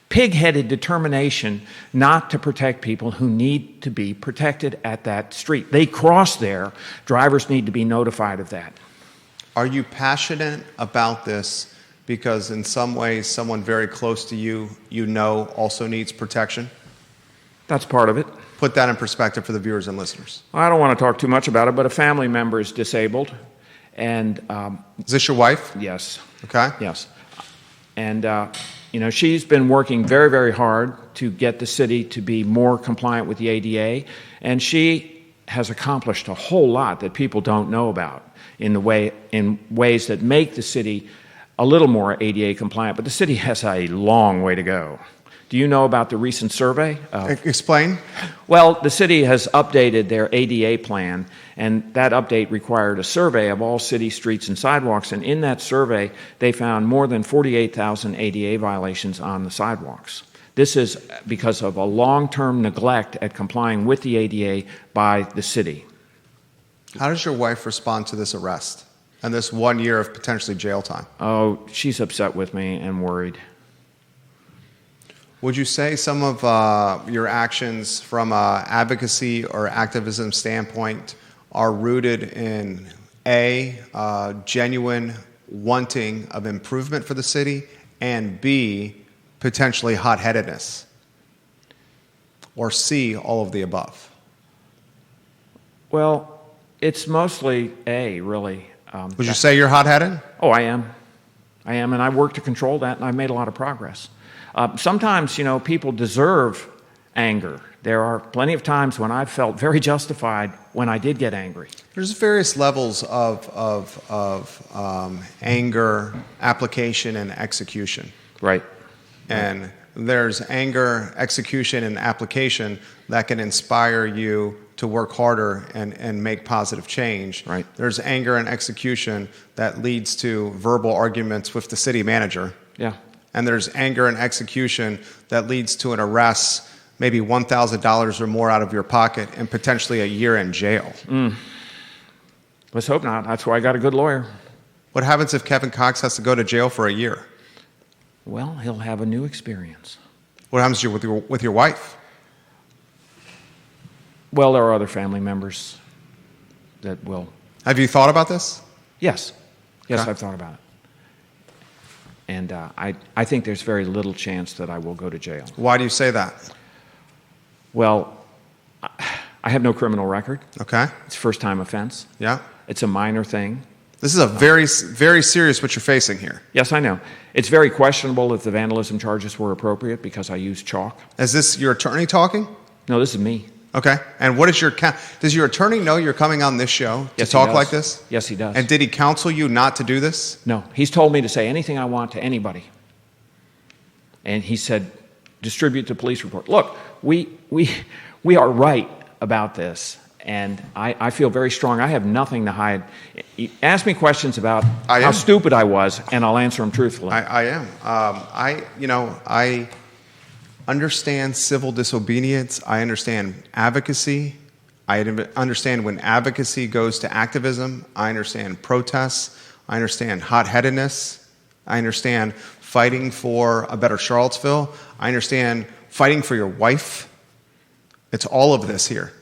[SPEAKER 2] pig-headed determination not to protect people who need to be protected at that street. They cross there. Drivers need to be notified of that.
[SPEAKER 1] Are you passionate about this because in some ways someone very close to you, also needs protection?
[SPEAKER 2] That's part of it.
[SPEAKER 1] Put that in perspective for the viewers and listeners.
[SPEAKER 2] I don't want to talk too much about it, but a family member is disabled. And
[SPEAKER 1] Is this your wife?
[SPEAKER 2] yes.
[SPEAKER 1] Okay.
[SPEAKER 2] Yes. And, she's been working very, very hard to get the city to be more compliant with the ADA, and she has accomplished a whole lot that people don't know about in ways that make the city a little more ADA compliant, but the city has a long way to go. Do you know about the recent survey?
[SPEAKER 1] Explain.
[SPEAKER 2] Well, the city has updated their ADA plan, and that update required a survey of all city streets and sidewalks, and in that survey, they found more than 48,000 ADA violations on the sidewalks. This is because of a long-term neglect at complying with the ADA by the city.
[SPEAKER 1] How does your wife respond to this arrest and this 1 year of potentially jail time?
[SPEAKER 2] Oh, she's upset with me and worried.
[SPEAKER 1] Would you say some of your actions from an advocacy or activism standpoint are rooted in A, genuine wanting of improvement for the city, and B, potentially hot-headedness? Or C, all of the above?
[SPEAKER 2] Well, it's mostly A, really.
[SPEAKER 1] Would you say you're hot-headed?
[SPEAKER 2] Oh, I am, and I work to control that, and I've made a lot of progress. Sometimes, people deserve anger. There are plenty of times when I've felt very justified when I did get angry.
[SPEAKER 1] There's various levels of anger, application, and execution.
[SPEAKER 2] Right.
[SPEAKER 1] And there's anger, execution, and application that can inspire you to work harder and make positive change.
[SPEAKER 2] Right.
[SPEAKER 1] There's anger and execution that leads to verbal arguments with the city manager.
[SPEAKER 2] Yeah.
[SPEAKER 1] And there's anger and execution that leads to an arrest, maybe $1,000 or more out of your pocket, and potentially a year in jail.
[SPEAKER 2] Let's hope not. That's why I got a good lawyer.
[SPEAKER 1] What happens if Kevin Cox has to go to jail for a year?
[SPEAKER 2] Well, he'll have a new experience.
[SPEAKER 1] What happens to you with your wife?
[SPEAKER 2] Well, there are other family members that will.
[SPEAKER 1] Have you thought about this?
[SPEAKER 2] Yes. Yes,
[SPEAKER 1] Okay.
[SPEAKER 2] I've thought about it. And I think there's very little chance that I will go to jail.
[SPEAKER 1] Why do you say that?
[SPEAKER 2] Well, I have no criminal record.
[SPEAKER 1] Okay.
[SPEAKER 2] It's a first-time offense.
[SPEAKER 1] Yeah.
[SPEAKER 2] It's a minor thing.
[SPEAKER 1] This is a very, very serious what you're facing here.
[SPEAKER 2] Yes, I know. It's very questionable if the vandalism charges were appropriate because I used chalk.
[SPEAKER 1] Is this your attorney talking?
[SPEAKER 2] No, this is me.
[SPEAKER 1] Okay. And what is does your attorney know you're coming on this show to
[SPEAKER 2] Yes, he
[SPEAKER 1] talk
[SPEAKER 2] does.
[SPEAKER 1] like this?
[SPEAKER 2] Yes, he does.
[SPEAKER 1] And did he counsel you not to do this?
[SPEAKER 2] No, he's told me to say anything I want to anybody. And he said, distribute the police report. Look, we are right about this. And I feel very strong. I have nothing to hide. Ask me questions about how stupid I was, and I'll answer them truthfully.
[SPEAKER 1] I am. I understand civil disobedience. I understand advocacy. I understand when advocacy goes to activism. I understand protests. I understand hot-headedness. I understand fighting for a better Charlottesville. I understand fighting for your wife. It's all of this here.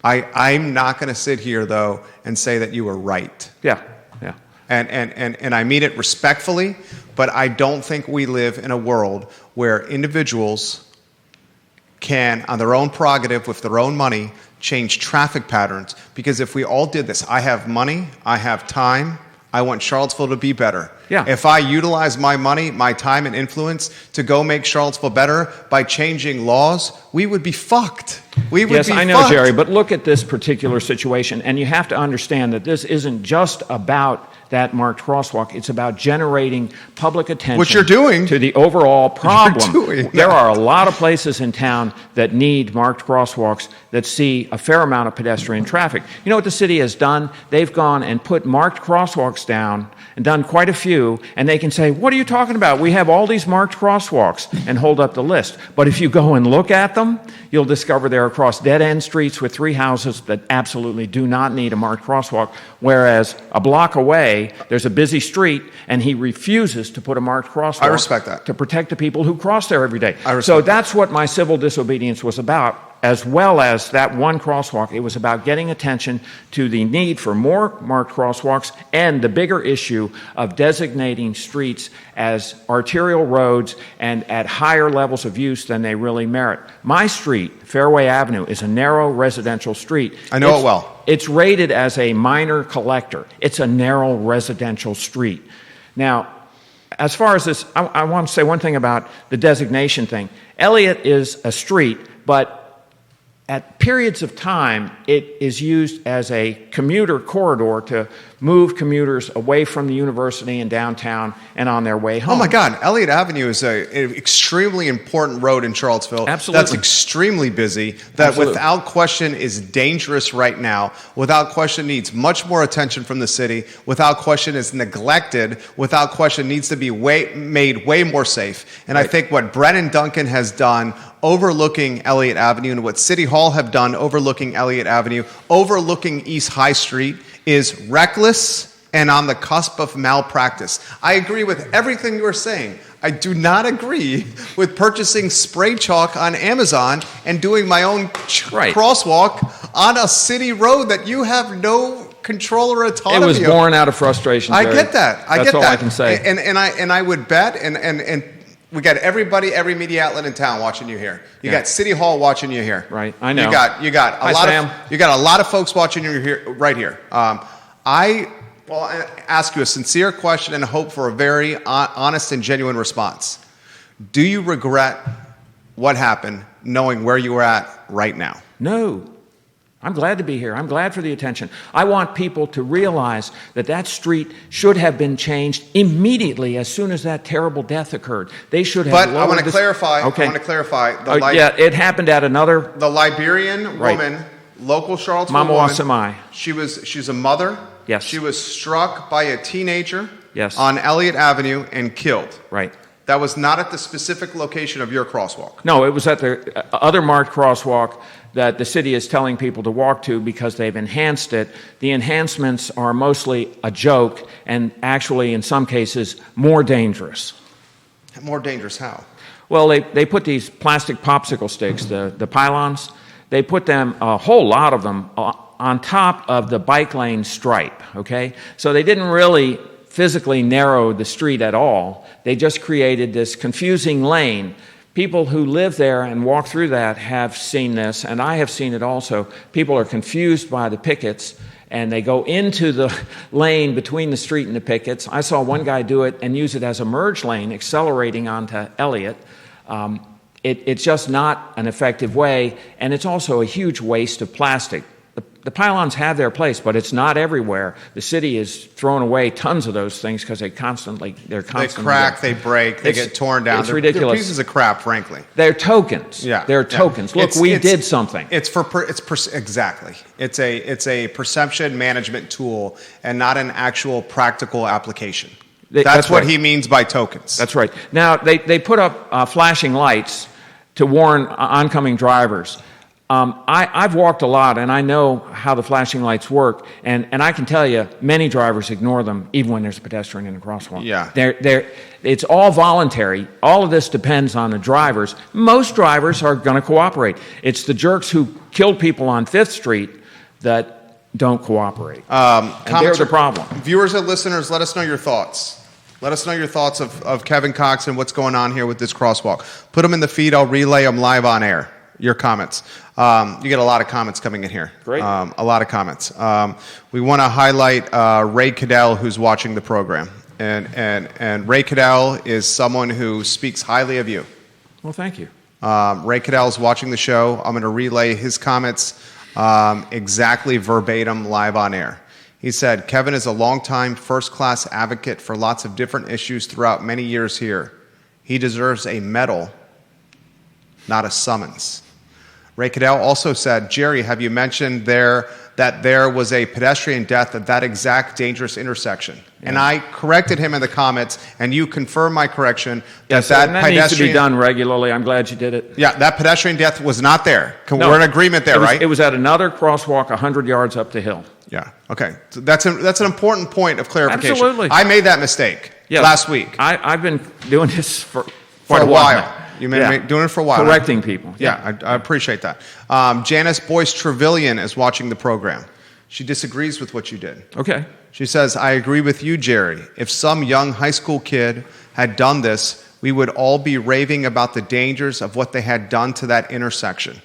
[SPEAKER 1] I'm not going to sit here, though, and say that you were right.
[SPEAKER 2] Yeah.
[SPEAKER 1] And I mean it respectfully, but I don't think we live in a world where individuals can, on their own prerogative, with their own money, change traffic patterns. Because if we all did this, I have money, I have time, I want Charlottesville to be better.
[SPEAKER 2] Yeah.
[SPEAKER 1] If I utilize my money, my time, and influence to go make Charlottesville better by changing laws, we would be fucked. We would be fucked.
[SPEAKER 2] Yes, I know, Jerry, but look at this particular situation, and you have to understand that this isn't just about that marked crosswalk. It's about generating public attention.
[SPEAKER 1] What you're doing.
[SPEAKER 2] To the overall problem.
[SPEAKER 1] You're doing
[SPEAKER 2] There
[SPEAKER 1] that.
[SPEAKER 2] are a lot of places in town that need marked crosswalks that see a fair amount of pedestrian traffic. You know what the city has done? They've gone and put marked crosswalks down and done quite a few, and they can say, what are you talking about? We have all these marked crosswalks, and hold up the list. But if you go and look at them, you'll discover they're across dead-end streets with 3 houses that absolutely do not need a marked crosswalk, whereas a block away, there's a busy street, and he refuses to put a marked crosswalk.
[SPEAKER 1] I respect that.
[SPEAKER 2] To protect the people who cross there every day.
[SPEAKER 1] I respect
[SPEAKER 2] so
[SPEAKER 1] that.
[SPEAKER 2] that's what my civil disobedience was about, as well as that one crosswalk. It was about getting attention to the need for more marked crosswalks and the bigger issue of designating streets as arterial roads and at higher levels of use than they really merit. My street, Fairway Avenue, is a narrow residential street.
[SPEAKER 1] I know it well.
[SPEAKER 2] It's rated as a minor collector. It's a narrow residential street. Now, as far as this, I want to say one thing about the designation thing. Elliott is a street, but at periods of time, it is used as a commuter corridor to move commuters away from the university and downtown and on their way home.
[SPEAKER 1] Oh my God, Elliott Avenue is an extremely important road in Charlottesville.
[SPEAKER 2] Absolutely.
[SPEAKER 1] That's extremely busy, that
[SPEAKER 2] Absolutely.
[SPEAKER 1] without question is dangerous right now, without question needs much more attention from the city, without question is neglected, without question needs to be made way more safe. And I think what Brennan Duncan has done overlooking Elliott Avenue and what City Hall have done overlooking Elliott Avenue, overlooking East High Street, is reckless and on the cusp of malpractice. I agree with everything you are saying. I do not agree with purchasing spray chalk on Amazon and doing my own crosswalk on a city road that you have no control or autonomy.
[SPEAKER 2] It was born out of frustration, Jerry.
[SPEAKER 1] I get that.
[SPEAKER 2] That's all I can say.
[SPEAKER 1] And I would bet, and we got everybody, every media outlet in town watching you here. You got City Hall watching you here.
[SPEAKER 2] Right, I know.
[SPEAKER 1] You got a lot of folks watching you here, right here. I ask you a sincere question and hope for a very honest and genuine response. Do you regret what happened, knowing where you were at right now?
[SPEAKER 2] No. I'm glad to be here. I'm glad for the attention. I want people to realize that that street should have been changed immediately as soon as that terrible death occurred. They should have.
[SPEAKER 1] But I want to clarify.
[SPEAKER 2] Okay.
[SPEAKER 1] I want to clarify.
[SPEAKER 2] It happened at another.
[SPEAKER 1] The Liberian woman, local Charlottesville
[SPEAKER 2] Mama
[SPEAKER 1] woman.
[SPEAKER 2] Wasamai.
[SPEAKER 1] She's a mother.
[SPEAKER 2] Yes.
[SPEAKER 1] She was struck by a teenager.
[SPEAKER 2] Yes.
[SPEAKER 1] On Elliott Avenue and killed.
[SPEAKER 2] Right.
[SPEAKER 1] That was not at the specific location of your crosswalk.
[SPEAKER 2] No, it was at the other marked crosswalk that the city is telling people to walk to because they've enhanced it. The enhancements are mostly a joke and actually, in some cases, more dangerous.
[SPEAKER 1] More dangerous how?
[SPEAKER 2] Well, they put these plastic popsicle sticks, the pylons, they put them, a whole lot of them, on top of the bike lane stripe, okay? So they didn't really physically narrow the street at all. They just created this confusing lane. People who live there and walk through that have seen this, and I have seen it also. People are confused by the pickets, and they go into the lane between the street and the pickets. I saw one guy do it and use it as a merge lane, accelerating onto Elliott. It's just not an effective way, and it's also a huge waste of plastic. The pylons have their place, but it's not everywhere. The city is throwing away tons of those things because they're constantly
[SPEAKER 1] They crack, they break, they get torn down.
[SPEAKER 2] It's
[SPEAKER 1] They're
[SPEAKER 2] ridiculous.
[SPEAKER 1] pieces of crap, frankly.
[SPEAKER 2] They're tokens.
[SPEAKER 1] Yeah,
[SPEAKER 2] They're tokens. Look, we did something.
[SPEAKER 1] Exactly. It's a perception management tool and not an actual practical application. That's what
[SPEAKER 2] right.
[SPEAKER 1] he means by tokens.
[SPEAKER 2] That's right. Now, they put up flashing lights to warn oncoming drivers. I've walked a lot, and I know how the flashing lights work, and I can tell you, many drivers ignore them, even when there's a pedestrian in a crosswalk.
[SPEAKER 1] Yeah.
[SPEAKER 2] It's all voluntary. All of this depends on the drivers. Most drivers are going to cooperate. It's the jerks who killed people on 5th Street that don't cooperate. And they're the problem.
[SPEAKER 1] Viewers and listeners, let us know your thoughts. Let us know your thoughts of Kevin Cox and what's going on here with this crosswalk. Put them in the feed. I'll relay them live on air. Your comments. You get a lot of comments coming in here.
[SPEAKER 2] Great.
[SPEAKER 1] A lot of comments. We want to highlight Ray Cadell, who's watching the program. And Ray Cadell is someone who speaks highly of you.
[SPEAKER 2] Well, thank you.
[SPEAKER 1] Ray Cadell is watching the show. I'm going to relay his comments exactly verbatim live on air. He said, Kevin is a longtime first-class advocate for lots of different issues throughout many years here. He deserves a medal, not a summons. Ray Cadell also said, Jerry, have you mentioned that there was a pedestrian death at that exact dangerous intersection? Yeah. And I corrected him in the comments, and you confirmed my correction.
[SPEAKER 2] Yes, that needs to be done regularly. I'm glad you did it.
[SPEAKER 1] Yeah, that pedestrian death was not there.
[SPEAKER 2] No,
[SPEAKER 1] we're in agreement there, right?
[SPEAKER 2] It was at another crosswalk 100 yards up the hill.
[SPEAKER 1] Yeah, okay. So that's an important point of clarification.
[SPEAKER 2] Absolutely.
[SPEAKER 1] I made that mistake last week.
[SPEAKER 2] I've been doing this for
[SPEAKER 1] a while.
[SPEAKER 2] Now.
[SPEAKER 1] You've been doing it for a while.
[SPEAKER 2] Correcting people.
[SPEAKER 1] Yeah, I appreciate that. Janice Boyce Trevelyan is watching the program. She disagrees with what you did.
[SPEAKER 2] Okay.
[SPEAKER 1] She says, I agree with you, Jerry. If some young high school kid had done this, we would all be raving about the dangers of what they had done to that intersection.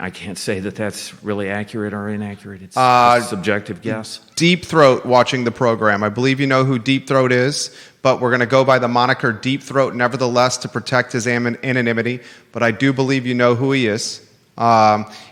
[SPEAKER 2] I can't say that that's really accurate or inaccurate. It's a subjective guess.
[SPEAKER 1] Deep Throat watching the program. I believe you know who Deep Throat is, but we're going to go by the moniker Deep Throat nevertheless to protect his anonymity, but I do believe you know who he is.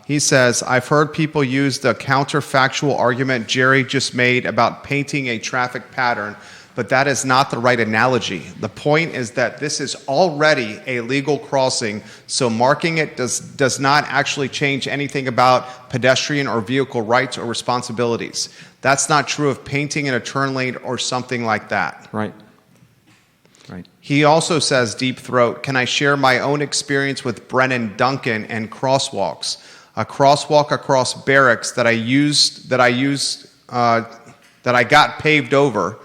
[SPEAKER 1] He says, I've heard people use the counterfactual argument Jerry just made about painting a traffic pattern, but that is not the right analogy. The point is that this is already a legal crossing, so marking it does not actually change anything about pedestrian or vehicle rights or responsibilities. That's not true of painting in a turn lane or something like that.
[SPEAKER 2] Right. Right.
[SPEAKER 1] He also says, Deep Throat, can I share my own experience with Brennan Duncan and crosswalks? A crosswalk across barracks that I got paved over.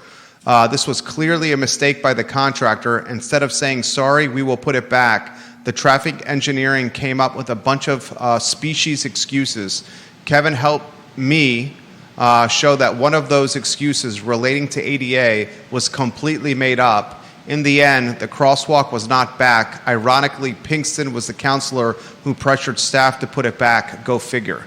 [SPEAKER 1] This was clearly a mistake by the contractor. Instead of saying, sorry, we will put it back, the traffic engineering came up with a bunch of species excuses. Kevin helped me show that one of those excuses relating to ADA was completely made up. In the end, the crosswalk was not back. Ironically, Pinkston was the counselor who pressured staff to put it back. Go figure.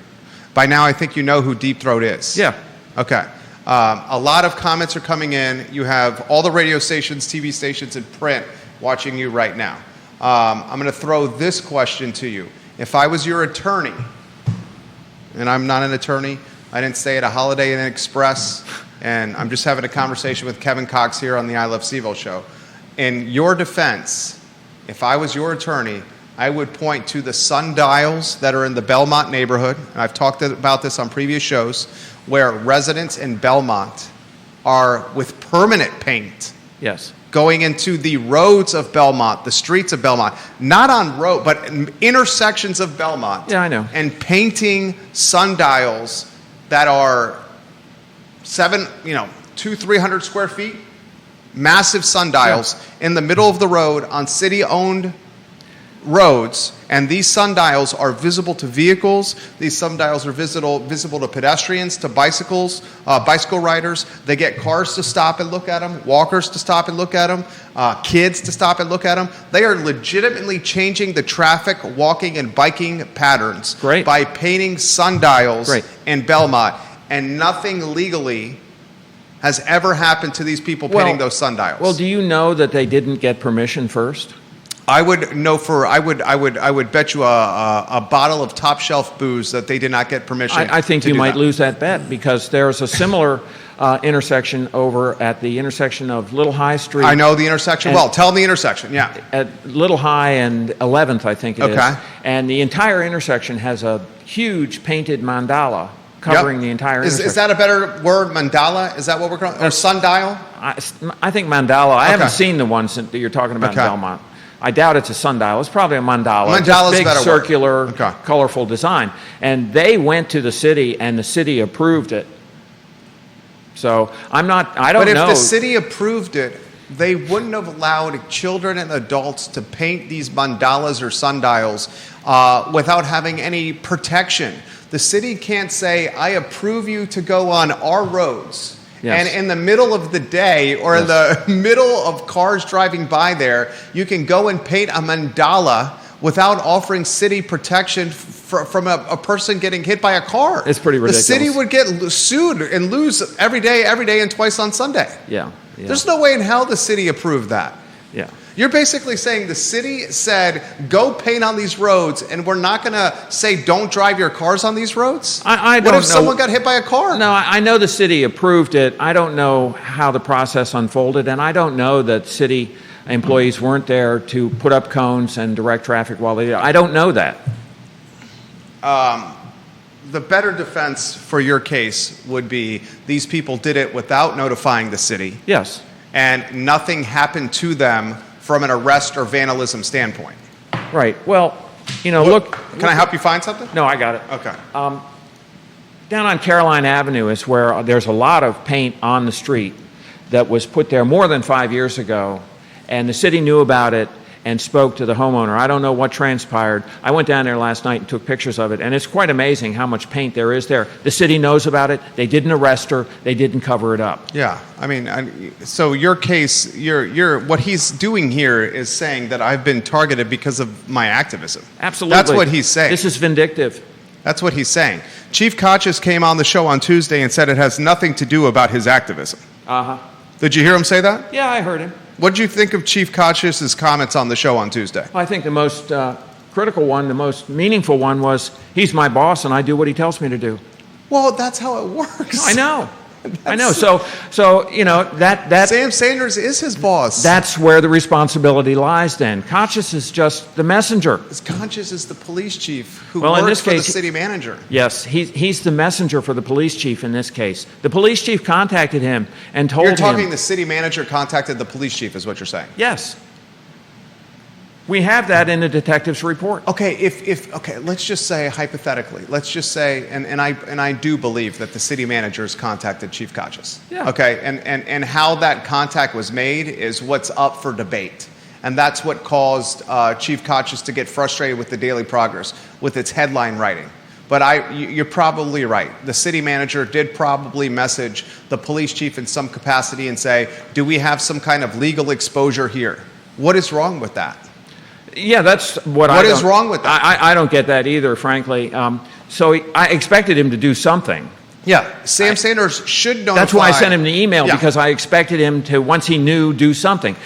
[SPEAKER 1] By now, I think you know who Deep Throat is.
[SPEAKER 2] Yeah.
[SPEAKER 1] Okay. A lot of comments are coming in. You have all the radio stations, TV stations, and print watching you right now. I'm going to throw this question to you. If I was your attorney, and I'm not an attorney, I didn't stay at a Holiday Inn Express, and I'm just having a conversation with Kevin Cox here on the I Love CVille Show. In your defense, if I was your attorney, I would point to the sundials that are in the Belmont neighborhood, and I've talked about this on previous shows, where residents in Belmont are with permanent paint.
[SPEAKER 2] Yes.
[SPEAKER 1] Going into the roads of Belmont, the streets of Belmont, not on road, but intersections of Belmont.
[SPEAKER 2] Yeah, I know.
[SPEAKER 1] And painting sundials that are 200-300 square feet, massive sundials in the middle of the road on city-owned roads, and these sundials are visible to vehicles. These sundials are visible to pedestrians, to bicycle riders. They get cars to stop and look at them, walkers to stop and look at them, kids to stop and look at them. They are legitimately changing the traffic, walking, and biking patterns by painting sundials in Belmont, and nothing legally has ever happened to these people painting those sundials.
[SPEAKER 2] Well, do you know that they didn't get permission first?
[SPEAKER 1] I would know for I would bet you a bottle of top shelf booze that they did not get permission.
[SPEAKER 2] I think
[SPEAKER 1] to
[SPEAKER 2] you
[SPEAKER 1] do
[SPEAKER 2] might
[SPEAKER 1] that.
[SPEAKER 2] lose that bet, because there's a similar intersection over at the intersection of Little High Street.
[SPEAKER 1] I know the intersection well. Tell them the intersection. Yeah.
[SPEAKER 2] At Little High and 11th, I think it is.
[SPEAKER 1] Okay.
[SPEAKER 2] And the entire intersection has a huge painted mandala covering the entire intersection.
[SPEAKER 1] Is that a better word, mandala? Is that what we're calling, or sundial?
[SPEAKER 2] I think mandala. I haven't seen the ones that you're talking about in Belmont. I doubt it's a sundial. It's probably a mandala.
[SPEAKER 1] Mandala's
[SPEAKER 2] big,
[SPEAKER 1] better word.
[SPEAKER 2] circular, colorful design. And they went to the city, and the city approved it. So I don't know.
[SPEAKER 1] But if the city approved it, they wouldn't have allowed children and adults to paint these mandalas or sundials without having any protection. The city can't say, I approve you to go on our roads. Yes. And in the middle of the day or in the middle of cars driving by there, you can go and paint a mandala without offering city protection from a person getting hit by a car.
[SPEAKER 2] It's pretty ridiculous.
[SPEAKER 1] The city would get sued and lose every day, and twice on Sunday.
[SPEAKER 2] Yeah.
[SPEAKER 1] There's no way in hell the city approved that.
[SPEAKER 2] Yeah.
[SPEAKER 1] You're basically saying the city said, go paint on these roads, and we're not going to say don't drive your cars on these roads?
[SPEAKER 2] I don't
[SPEAKER 1] know. What if
[SPEAKER 2] know.
[SPEAKER 1] someone got hit by a car?
[SPEAKER 2] No, I know the city approved it. I don't know how the process unfolded, and I don't know that city employees weren't there to put up cones and direct traffic while they did. I don't know that.
[SPEAKER 1] The better defense for your case would be these people did it without notifying the city.
[SPEAKER 2] Yes.
[SPEAKER 1] And nothing happened to them from an arrest or vandalism standpoint.
[SPEAKER 2] Right. Well, look.
[SPEAKER 1] Can I help you find something?
[SPEAKER 2] No, I got it.
[SPEAKER 1] Okay.
[SPEAKER 2] Down on Caroline Avenue is where there's a lot of paint on the street that was put there more than 5 years ago, and the city knew about it and spoke to the homeowner. I don't know what transpired. I went down there last night and took pictures of it, and it's quite amazing how much paint there is there. The city knows about it. They didn't arrest her. They didn't cover it up.
[SPEAKER 1] Yeah, I mean, so your case, what he's doing here is saying that I've been targeted because of my activism.
[SPEAKER 2] Absolutely.
[SPEAKER 1] That's what he's saying.
[SPEAKER 2] This is vindictive.
[SPEAKER 1] That's what he's saying. Chief Cox came on the show on Tuesday and said it has nothing to do about his activism.
[SPEAKER 2] Uh-huh.
[SPEAKER 1] Did you hear him say that?
[SPEAKER 2] Yeah, I heard him.
[SPEAKER 1] What did you think of Chief Cox's comments on the show on Tuesday?
[SPEAKER 2] I think the most critical one, the most meaningful one was, he's my boss and I do what he tells me to do.
[SPEAKER 1] Well, that's how it works.
[SPEAKER 2] I know. I know. So that
[SPEAKER 1] Sam Sanders is his boss.
[SPEAKER 2] That's where the responsibility lies then. Conscious is just the messenger.
[SPEAKER 1] Conscious is the police chief who
[SPEAKER 2] in
[SPEAKER 1] works
[SPEAKER 2] this
[SPEAKER 1] for
[SPEAKER 2] case,
[SPEAKER 1] the city manager.
[SPEAKER 2] Yes, he's the messenger for the police chief in this case. The police chief contacted him and told him.
[SPEAKER 1] You're talking the city manager contacted the police chief is what you're saying?
[SPEAKER 2] Yes. We have that in the detective's report.
[SPEAKER 1] Okay, okay, let's just say hypothetically, let's just say, and I do believe that the city manager has contacted Chief Cox.
[SPEAKER 2] Yeah.
[SPEAKER 1] Okay, and how that contact was made is what's up for debate. And that's what caused Chief Cox to get frustrated with the Daily Progress, with its headline writing. But you're probably right. The city manager did probably message the police chief in some capacity and say, do we have some kind of legal exposure here? What is wrong with that?
[SPEAKER 2] Yeah, that's what
[SPEAKER 1] is wrong with that?
[SPEAKER 2] I don't get that either, frankly. So I expected him to do something.
[SPEAKER 1] Yeah, Sam Sanders should notify.
[SPEAKER 2] That's why I sent him the email, because I expected him to, once he knew, do something.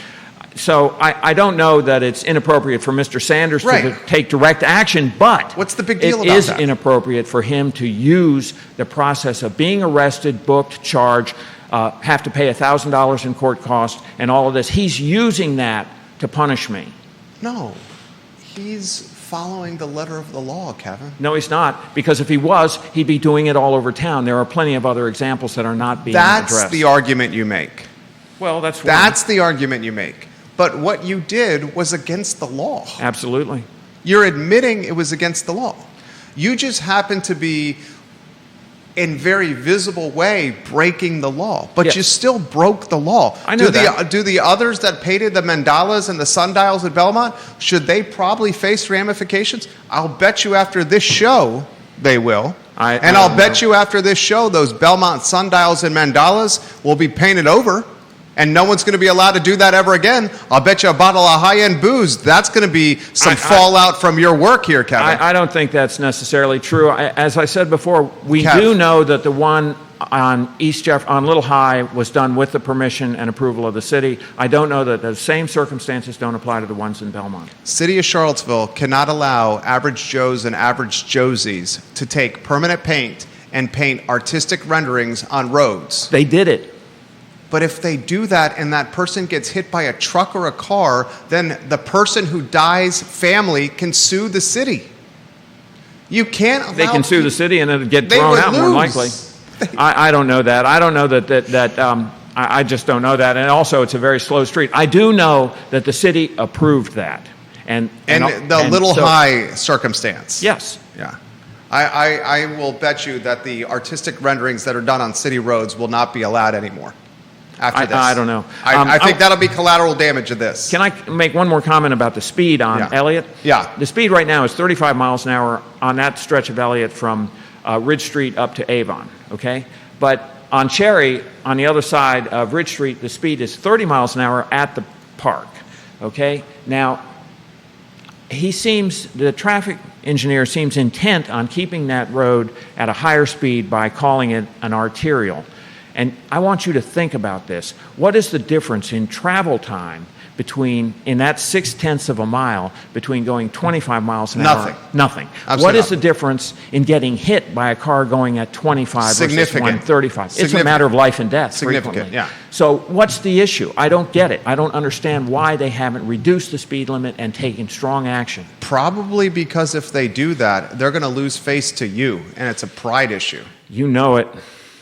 [SPEAKER 2] So I don't know that it's inappropriate for Mr. Sanders to take direct action, but
[SPEAKER 1] what's the big deal about
[SPEAKER 2] that? It is
[SPEAKER 1] that?
[SPEAKER 2] Inappropriate for him to use the process of being arrested, booked, charged, have to pay $1,000 in court costs, and all of this. He's using that to punish me.
[SPEAKER 1] No, he's following the letter of the law, Kevin.
[SPEAKER 2] No, he's not, because if he was, he'd be doing it all over town. There are plenty of other examples that are not being addressed.
[SPEAKER 1] That's the argument you make.
[SPEAKER 2] Well, that's
[SPEAKER 1] the argument you make. But what you did was against the law.
[SPEAKER 2] Absolutely.
[SPEAKER 1] You're admitting it was against the law. You just happen to be, in very visible way, breaking the law. But you still broke the law.
[SPEAKER 2] I know that.
[SPEAKER 1] Do the others that painted the mandalas and the sundials at Belmont, should they probably face ramifications? I'll bet you after this show they will. I'll bet you after this show those Belmont sundials and mandalas will be painted over. And no one's going to be allowed to do that ever again. I'll bet you a bottle of high-end booze, that's going to be some fallout from your work here, Kevin.
[SPEAKER 2] I don't think that's necessarily true. As I said before, we do know that the one on on Little High was done with the permission and approval of the city. I don't know that the same circumstances don't apply to the ones in Belmont.
[SPEAKER 1] City of Charlottesville cannot allow average Joes and average Josies to take permanent paint and paint artistic renderings on roads.
[SPEAKER 2] They did it.
[SPEAKER 1] But if they do that and that person gets hit by a truck or a car, then the person who dies' family can sue the city. You can't allow...
[SPEAKER 2] They can sue the city and it'll get thrown out more likely. I don't know that. I don't know that I just don't know that. And also, it's a very slow street. I do know that the city approved that. And
[SPEAKER 1] the Little High circumstance.
[SPEAKER 2] Yes.
[SPEAKER 1] Yeah. I will bet you that the artistic renderings that are done on city roads will not be allowed anymore after this.
[SPEAKER 2] I don't know.
[SPEAKER 1] I think that'll be collateral damage of this.
[SPEAKER 2] Can I make one more comment about the speed on Elliott?
[SPEAKER 1] Yeah.
[SPEAKER 2] The speed right now is 35 miles an hour on that stretch of Elliott from Ridge Street up to Avon, okay? But on Cherry, on the other side of Ridge Street, the speed is 30 miles an hour at the park, okay? Now, the traffic engineer seems intent on keeping that road at a higher speed by calling it an arterial. And I want you to think about this. What is the difference in travel time in that 0.6 of a mile between going 25 miles an hour? Nothing.
[SPEAKER 1] Absolutely
[SPEAKER 2] What is
[SPEAKER 1] nothing.
[SPEAKER 2] the difference in getting hit by a car going at 25 versus 135? It's a matter of life and death.
[SPEAKER 1] Significant,
[SPEAKER 2] frequently.
[SPEAKER 1] yeah.
[SPEAKER 2] So what's the issue? I don't get it. I don't understand why they haven't reduced the speed limit and taken strong action.
[SPEAKER 1] Probably because if they do that, they're going to lose face to you, and it's a pride issue.
[SPEAKER 2] You know it.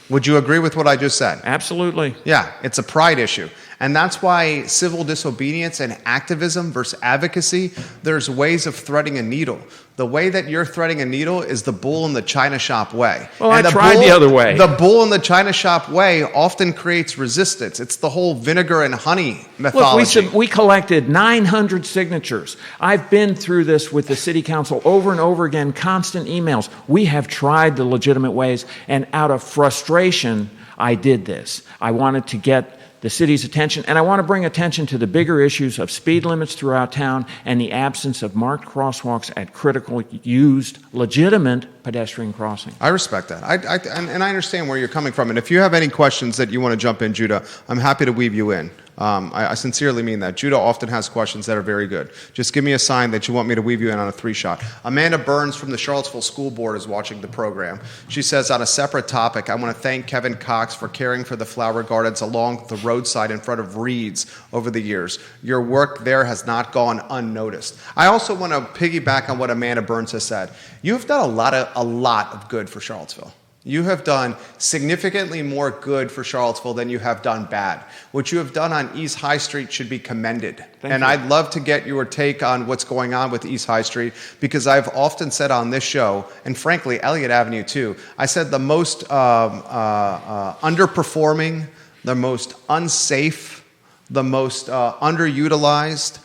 [SPEAKER 1] Would you agree with what I just said?
[SPEAKER 2] Absolutely.
[SPEAKER 1] Yeah, it's a pride issue. And that's why civil disobedience and activism versus advocacy, there's ways of threading a needle. The way that you're threading a needle is the bull in the china shop way.
[SPEAKER 2] Well,
[SPEAKER 1] and
[SPEAKER 2] I tried the other way.
[SPEAKER 1] The bull in the china shop way often creates resistance. It's the whole vinegar and honey mythology.
[SPEAKER 2] Look, we collected 900 signatures. I've been through this with the city council over and over again, constant emails. We have tried the legitimate ways, and out of frustration, I did this. I wanted to get the city's attention, and I want to bring attention to the bigger issues of speed limits throughout town and the absence of marked crosswalks at critical, used, legitimate pedestrian crossings.
[SPEAKER 1] I respect that. And I understand where you're coming from. And if you have any questions that you want to jump in, Judah, I'm happy to weave you in. I sincerely mean that. Judah often has questions that are very good. Just give me a sign that you want me to weave you in on a 3-shot. Amanda Burns from the Charlottesville School Board is watching the program. She says, on a separate topic, I want to thank Kevin Cox for caring for the flower gardens along the roadside in front of Reed's over the years. Your work there has not gone unnoticed. I also want to piggyback on what Amanda Burns has said. You've done a lot of good for Charlottesville. You have done significantly more good for Charlottesville than you have done bad. What you have done on East High Street should be commended. And I'd love to get your take on what's going on with East High Street, because I've often said on this show, and frankly, Elliott Avenue too, I said the most underperforming, the most unsafe, the most underutilized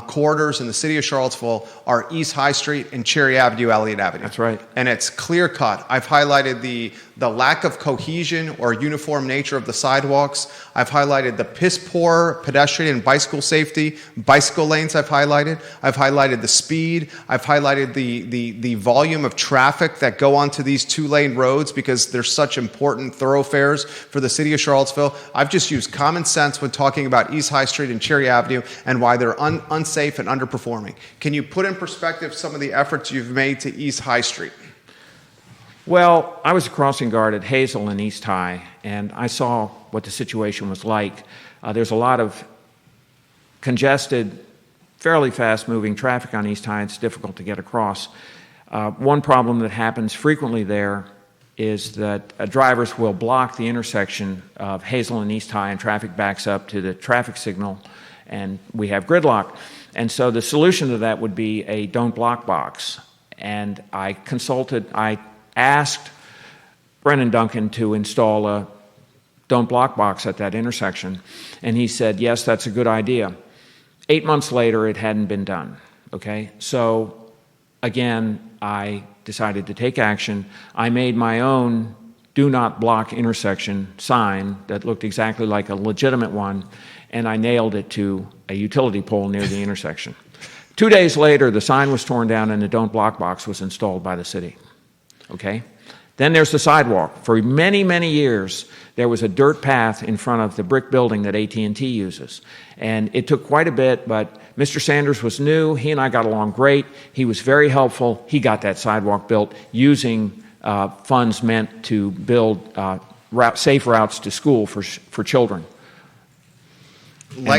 [SPEAKER 1] corridors in the city of Charlottesville are East High Street and Cherry Avenue, Elliott Avenue.
[SPEAKER 2] That's right.
[SPEAKER 1] And it's clear cut. I've highlighted the lack of cohesion or uniform nature of the sidewalks. I've highlighted the piss poor pedestrian and bicycle safety. Bicycle lanes I've highlighted. I've highlighted the speed. I've highlighted the volume of traffic that go onto these 2-lane roads because they're such important thoroughfares for the city of Charlottesville. I've just used common sense when talking about East High Street and Cherry Avenue and why they're unsafe and underperforming. Can you put in perspective some of the efforts you've made to East High Street?
[SPEAKER 2] Well, I was a crossing guard at Hazel and East High, and I saw what the situation was like. There's a lot of congested, fairly fast-moving traffic on East High. It's difficult to get across. One problem that happens frequently there is that drivers will block the intersection of Hazel and East High, and traffic backs up to the traffic signal, and we have gridlock. And so the solution to that would be a don't block box. And I asked Brennan Duncan to install a don't block box at that intersection, and he said, yes, that's a good idea. 8 months later, it hadn't been done, okay? So, again, I decided to take action. I made my own do not block intersection sign that looked exactly like a legitimate one, and I nailed it to a utility pole near the intersection. 2 days later, the sign was torn down and the don't block box was installed by the city, okay? Then there's the sidewalk. For many, many years, there was a dirt path in front of the brick building that AT&T uses. And it took quite a bit, but Mr. Sanders was new. He and I got along great. He was very helpful. He got that sidewalk built using funds meant to build safe routes to school for children.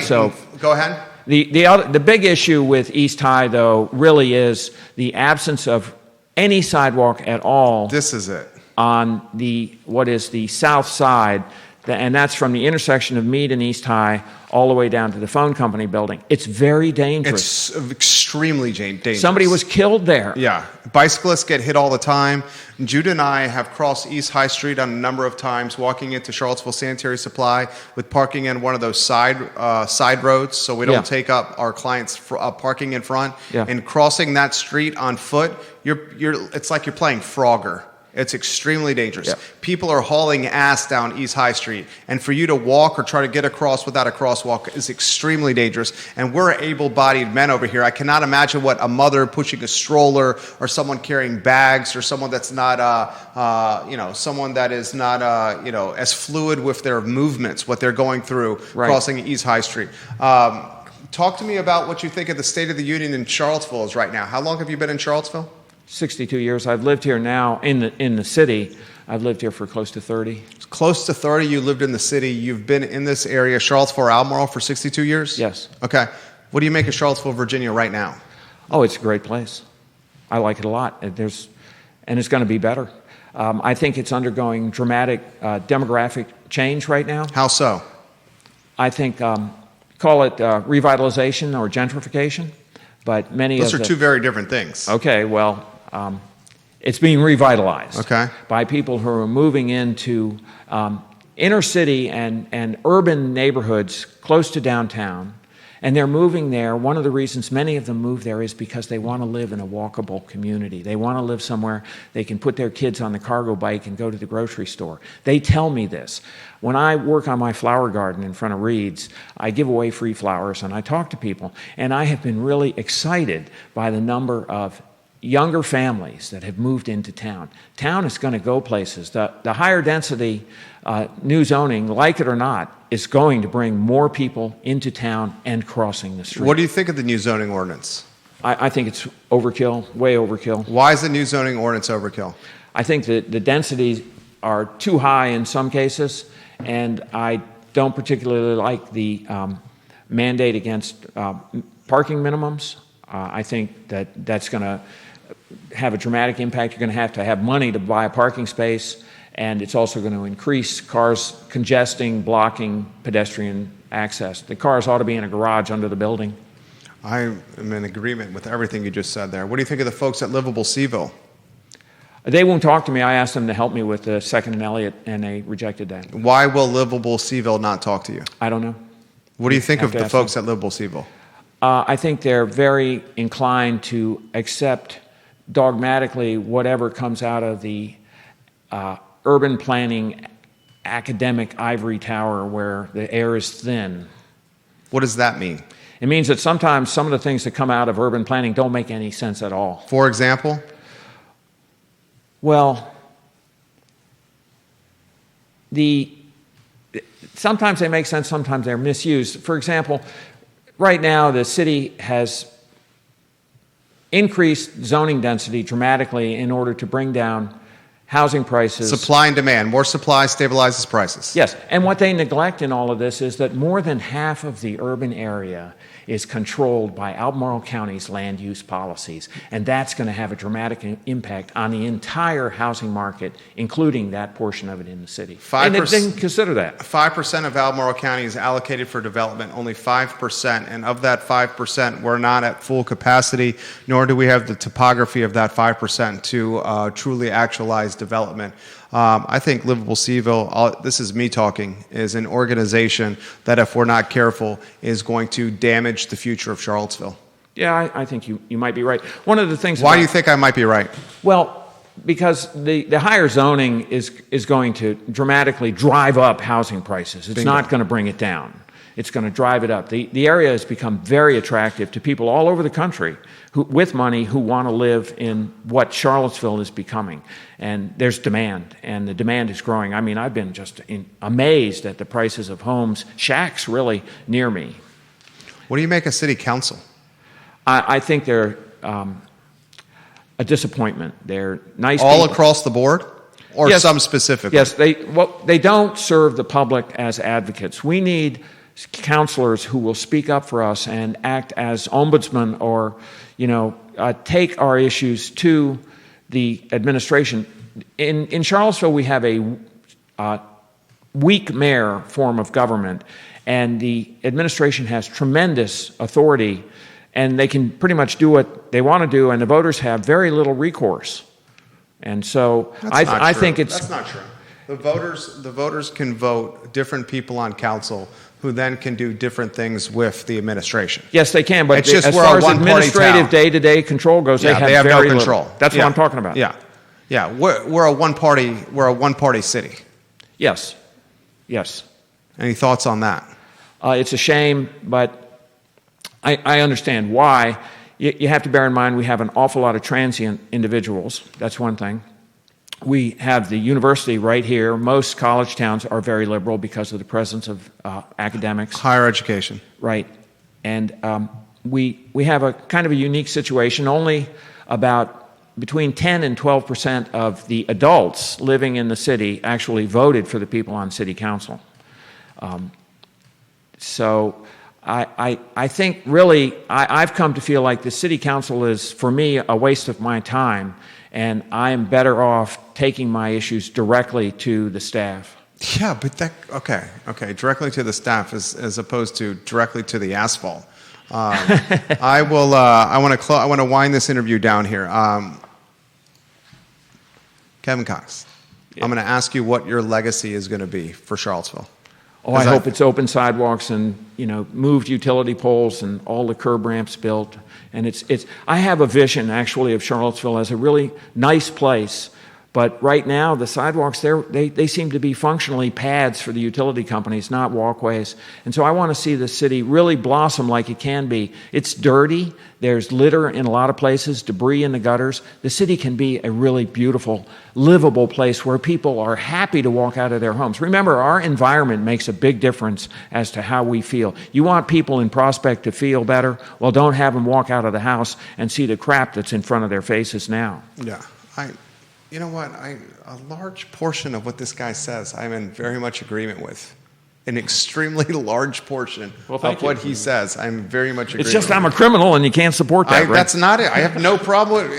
[SPEAKER 1] So, go ahead.
[SPEAKER 2] The big issue with East High, though, really is the absence of any sidewalk at all.
[SPEAKER 1] This is it.
[SPEAKER 2] On what is the south side, and that's from the intersection of Meade and East High all the way down to the phone company building. It's very dangerous.
[SPEAKER 1] It's extremely dangerous.
[SPEAKER 2] Somebody was killed there.
[SPEAKER 1] Yeah. Bicyclists get hit all the time. Judah and I have crossed East High Street on a number of times, walking into Charlottesville Sanitary Supply with parking in one of those side roads, so we don't take up our clients' parking in front.
[SPEAKER 2] Yeah.
[SPEAKER 1] And crossing that street on foot, it's like you're playing Frogger. It's extremely dangerous.
[SPEAKER 2] Yeah.
[SPEAKER 1] People are hauling ass down East High Street, and for you to walk or try to get across without a crosswalk is extremely dangerous. And we're able-bodied men over here. I cannot imagine what a mother pushing a stroller, or someone carrying bags, or someone that's not, someone that is not, as fluid with their movements, what they're going through crossing East High Street. Talk to me about what you think of the State of the Union in Charlottesville is right now. How long have you been in Charlottesville?
[SPEAKER 2] 62 years. I've lived here now in the city. I've lived here for close to 30.
[SPEAKER 1] Close to 30, you lived in the city. You've been in this area, Charlottesville or Albemarle, for 62 years?
[SPEAKER 2] Yes.
[SPEAKER 1] Okay. What do you make of Charlottesville, Virginia right now?
[SPEAKER 2] Oh, it's a great place. I like it a lot. And it's going to be better. I think it's undergoing dramatic demographic change right now.
[SPEAKER 1] How so?
[SPEAKER 2] I think, call it revitalization or gentrification. But
[SPEAKER 1] Those are two very different things.
[SPEAKER 2] Okay, well, it's being revitalized by people who are moving into inner city and urban neighborhoods close to downtown. And they're moving there. One of the reasons many of them move there is because they want to live in a walkable community. They want to live somewhere they can put their kids on the cargo bike and go to the grocery store. They tell me this. When I work on my flower garden in front of Reed's, I give away free flowers and I talk to people. And I have been really excited by the number of younger families that have moved into town. Town is going to go places. The higher density new zoning, like it or not, is going to bring more people into town and crossing the street.
[SPEAKER 1] What do you think of the new zoning ordinance?
[SPEAKER 2] I think it's overkill, way overkill.
[SPEAKER 1] Why is the new zoning ordinance overkill?
[SPEAKER 2] I think that the densities are too high in some cases, and I don't particularly like the mandate against parking minimums. I think that's going to have a dramatic impact. You're going to have money to buy a parking space, and it's also going to increase cars congesting, blocking pedestrian access. The cars ought to be in a garage under the building.
[SPEAKER 1] I am in agreement with everything you just said there. What do you think of the folks at Livable CVille?
[SPEAKER 2] They won't talk to me. I asked them to help me with the Second and Elliott, and they rejected that.
[SPEAKER 1] Why will Livable CVille not talk to you?
[SPEAKER 2] I don't know.
[SPEAKER 1] What do you think of the folks at Livable CVille?
[SPEAKER 2] I think they're very inclined to accept dogmatically whatever comes out of the urban planning academic ivory tower where the air is thin.
[SPEAKER 1] What does that mean?
[SPEAKER 2] It means that sometimes some of the things that come out of urban planning don't make any sense at all.
[SPEAKER 1] For example?
[SPEAKER 2] Well, sometimes they make sense, sometimes they're misused. For example, right now the city has increased zoning density dramatically in order to bring down housing prices.
[SPEAKER 1] Supply and demand. More supply stabilizes prices.
[SPEAKER 2] Yes, and what they neglect in all of this is that more than half of the urban area is controlled by Albemarle County's land use policies, and that's going to have a dramatic impact on the entire housing market, including that portion of it in the city. And they didn't consider that.
[SPEAKER 1] 5% of Albemarle County is allocated for development, only 5%, and of that 5%, we're not at full capacity, nor do we have the topography of that 5% to truly actualize development. I think Livable CVille, this is me talking, is an organization that, if we're not careful, is going to damage the future of Charlottesville.
[SPEAKER 2] Yeah, I think you might be right. One of the things.
[SPEAKER 1] Why do you think I might be right?
[SPEAKER 2] Well, because the higher zoning is going to dramatically drive up housing prices. It's not going to bring it down. It's going to drive it up. The area has become very attractive to people all over the country with money who want to live in what Charlottesville is becoming. And there's demand, and the demand is growing. I mean, I've been just amazed at the prices of homes, shacks really, near me.
[SPEAKER 1] What do you make of city council?
[SPEAKER 2] I think they're a disappointment. They're nice
[SPEAKER 1] all
[SPEAKER 2] people.
[SPEAKER 1] Across the board? Or
[SPEAKER 2] yes,
[SPEAKER 1] some specifically?
[SPEAKER 2] Yes, they don't serve the public as advocates. We need counselors who will speak up for us and act as ombudsman, or take our issues to the administration. In Charlottesville, we have a weak mayor form of government, and the administration has tremendous authority, and they can pretty much do what they want to do, and the voters have very little recourse. And so I think it's...
[SPEAKER 1] That's not true. The voters can vote different people on council who then can do different things with the administration.
[SPEAKER 2] Yes, they can, but
[SPEAKER 1] it's just
[SPEAKER 2] as
[SPEAKER 1] we're
[SPEAKER 2] far
[SPEAKER 1] a
[SPEAKER 2] as
[SPEAKER 1] one-party
[SPEAKER 2] administrative
[SPEAKER 1] town.
[SPEAKER 2] day-to-day control goes,
[SPEAKER 1] Yeah,
[SPEAKER 2] they have
[SPEAKER 1] no
[SPEAKER 2] very
[SPEAKER 1] control.
[SPEAKER 2] little. That's what I'm talking about.
[SPEAKER 1] Yeah. We're a one-party city.
[SPEAKER 2] Yes.
[SPEAKER 1] Any thoughts on that?
[SPEAKER 2] It's a shame, but I understand why. You have to bear in mind we have an awful lot of transient individuals. That's one thing. We have the university right here. Most college towns are very liberal because of the presence of academics.
[SPEAKER 1] Higher education.
[SPEAKER 2] Right. And we have a kind of a unique situation. Only about between 10 and 12% of the adults living in the city actually voted for the people on city council. So I think really I've come to feel like the city council is, for me, a waste of my time, and I am better off taking my issues directly to the staff.
[SPEAKER 1] Yeah, but okay, directly to the staff as opposed to directly to the asphalt. I want to wind this interview down here. Kevin Cox, I'm going to ask you what your legacy is going to be for Charlottesville.
[SPEAKER 2] Oh, I hope it's open sidewalks and moved utility poles and all the curb ramps built. And I have a vision actually of Charlottesville as a really nice place. But right now, the sidewalks there, they seem to be functionally pads for the utility companies, not walkways. And so I want to see the city really blossom like it can be. It's dirty. There's litter in a lot of places, debris in the gutters. The city can be a really beautiful, livable place where people are happy to walk out of their homes. Remember, our environment makes a big difference as to how we feel. You want people in Prospect to feel better? Well, don't have them walk out of the house and see the crap that's in front of their faces now.
[SPEAKER 1] Yeah. You know what? A large portion of what this guy says, I'm in very much agreement with. An extremely large portion of what he says, I'm very much agreement with.
[SPEAKER 2] It's just I'm a criminal and you can't support that, right?
[SPEAKER 1] That's not it. I have no problem.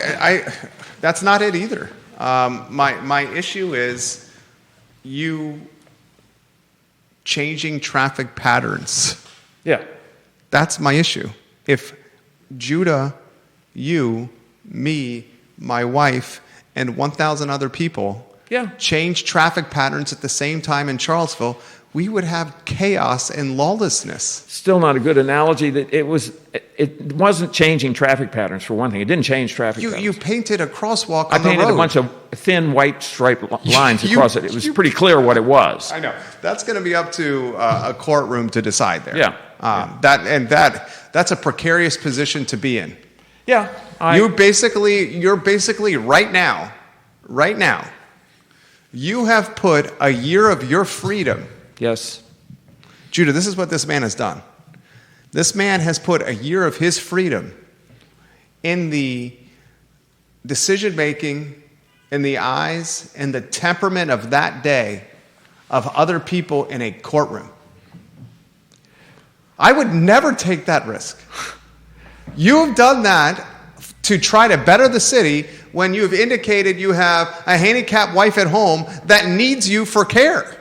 [SPEAKER 1] That's not it either. My issue is you changing traffic patterns.
[SPEAKER 2] Yeah.
[SPEAKER 1] That's my issue. If Judah, you, me, my wife, and 1,000 other people change traffic patterns at the same time in Charlottesville, we would have chaos and lawlessness.
[SPEAKER 2] Still not a good analogy. That it wasn't changing traffic patterns, for one thing. It didn't change traffic patterns.
[SPEAKER 1] You painted a crosswalk on the road.
[SPEAKER 2] I painted a bunch of thin white striped lines across it. It was pretty clear what it was.
[SPEAKER 1] I know. That's going to be up to a courtroom to decide there.
[SPEAKER 2] Yeah.
[SPEAKER 1] That's a precarious position to be in.
[SPEAKER 2] Yeah.
[SPEAKER 1] You're basically right now, you have put a year of your freedom.
[SPEAKER 2] Yes.
[SPEAKER 1] Judah, this is what this man has done. This man has put a year of his freedom in the decision-making, in the eyes, and the temperament of that day of other people in a courtroom. I would never take that risk. You have done that to try to better the city when you have indicated you have a handicapped wife at home that needs you for care.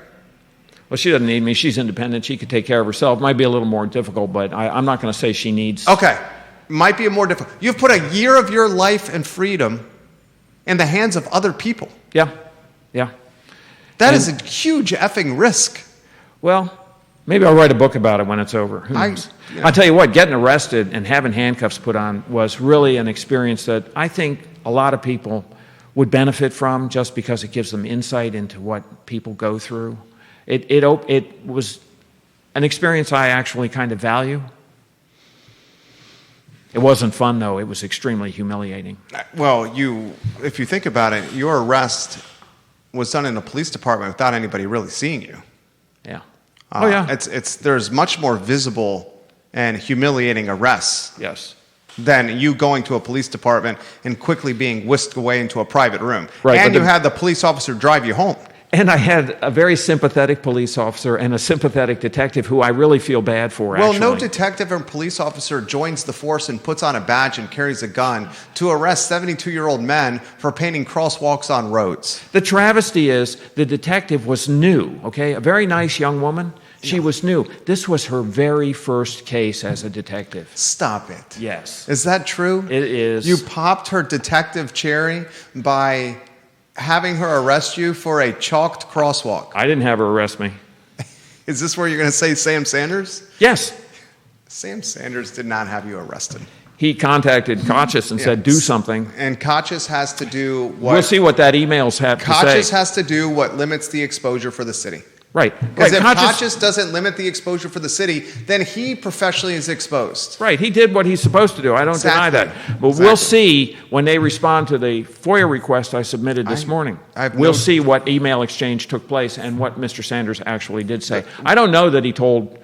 [SPEAKER 2] Well, she doesn't need me. She's independent. She could take care of herself. Might be a little more difficult, but I'm not going to say she needs...
[SPEAKER 1] Okay. Might be a more difficult... You've put a year of your life and freedom in the hands of other people.
[SPEAKER 2] Yeah.
[SPEAKER 1] That is a huge effing risk.
[SPEAKER 2] Well, maybe I'll write a book about it when it's over. I'll tell you what, getting arrested and having handcuffs put on was really an experience that I think a lot of people would benefit from just because it gives them insight into what people go through. It was an experience I actually kind of value. It wasn't fun, though. It was extremely humiliating.
[SPEAKER 1] Well, if you think about it, your arrest was done in a police department without anybody really seeing you.
[SPEAKER 2] Yeah. Oh, yeah.
[SPEAKER 1] There's much more visible and humiliating arrests
[SPEAKER 2] Yes.
[SPEAKER 1] than you going to a police department and quickly being whisked away into a private room.
[SPEAKER 2] Right,
[SPEAKER 1] And
[SPEAKER 2] but
[SPEAKER 1] you had the police officer drive you home.
[SPEAKER 2] And I had a very sympathetic police officer and a sympathetic detective who I really feel bad for,
[SPEAKER 1] Well,
[SPEAKER 2] actually.
[SPEAKER 1] no detective or police officer joins the force and puts on a badge and carries a gun to arrest 72-year-old men for painting crosswalks on roads.
[SPEAKER 2] The travesty is the detective was new, okay? A very nice young woman. She was new. This was her very first case as a detective.
[SPEAKER 1] Stop it.
[SPEAKER 2] Yes.
[SPEAKER 1] Is that true?
[SPEAKER 2] It is.
[SPEAKER 1] You popped her detective cherry by having her arrest you for a chalked crosswalk.
[SPEAKER 2] I didn't have her arrest me.
[SPEAKER 1] Is this where you're going to say Sam Sanders?
[SPEAKER 2] Yes.
[SPEAKER 1] Sam Sanders did not have you arrested.
[SPEAKER 2] He contacted Kochis and said, do something.
[SPEAKER 1] And Kochis has to do what...
[SPEAKER 2] We'll see what that emails have to say.
[SPEAKER 1] Kochis has to do what limits the exposure for the city.
[SPEAKER 2] Right.
[SPEAKER 1] Because if
[SPEAKER 2] Kochis
[SPEAKER 1] Kochis doesn't limit the exposure for the city, then he professionally is exposed.
[SPEAKER 2] Right. He did what he's supposed to do. I don't deny that. But we'll see when they respond to the FOIA request I submitted this morning. We'll see what email exchange took place and what Mr. Sanders actually did say. I don't know that he told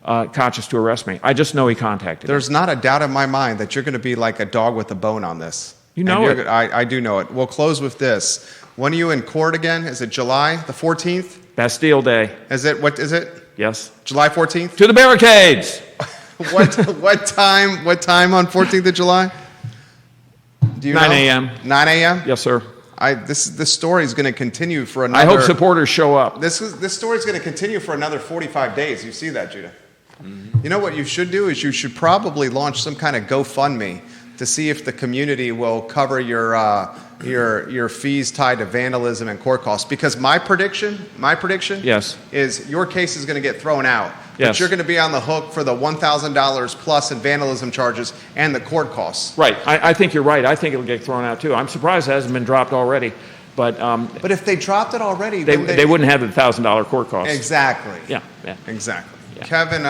[SPEAKER 2] Kochis to arrest me. I just know he contacted me.
[SPEAKER 1] There's not a doubt in my mind that you're going to be like a dog with a bone on this.
[SPEAKER 2] You know it.
[SPEAKER 1] I do know it. We'll close with this. When are you in court again? Is it July the 14th?
[SPEAKER 2] Bastille Day.
[SPEAKER 1] Is it? What is it?
[SPEAKER 2] Yes.
[SPEAKER 1] July 14th?
[SPEAKER 2] To the barricades!
[SPEAKER 1] What time on 14th of July? Do you
[SPEAKER 2] 9
[SPEAKER 1] know?
[SPEAKER 2] a.m.
[SPEAKER 1] 9 a.m.?
[SPEAKER 2] Yes, sir.
[SPEAKER 1] This story is going to continue for another...
[SPEAKER 2] I hope supporters show up.
[SPEAKER 1] This story is going to continue for another 45 days. You see that, Judah? You know what you should do is you should probably launch some kind of GoFundMe to see if the community will cover your fees tied to vandalism and court costs. Because my prediction
[SPEAKER 2] Yes.
[SPEAKER 1] is your case is going to get thrown out.
[SPEAKER 2] Yes.
[SPEAKER 1] But you're going to be on the hook for the $1,000 plus in vandalism charges and the court costs.
[SPEAKER 2] Right. I think you're right. I think it'll get thrown out, too. I'm surprised it hasn't been dropped already. But
[SPEAKER 1] if they dropped it already,
[SPEAKER 2] they wouldn't have the $1,000 court costs.
[SPEAKER 1] Exactly.
[SPEAKER 2] Yeah.
[SPEAKER 1] Exactly.
[SPEAKER 2] Yeah.
[SPEAKER 1] Kevin,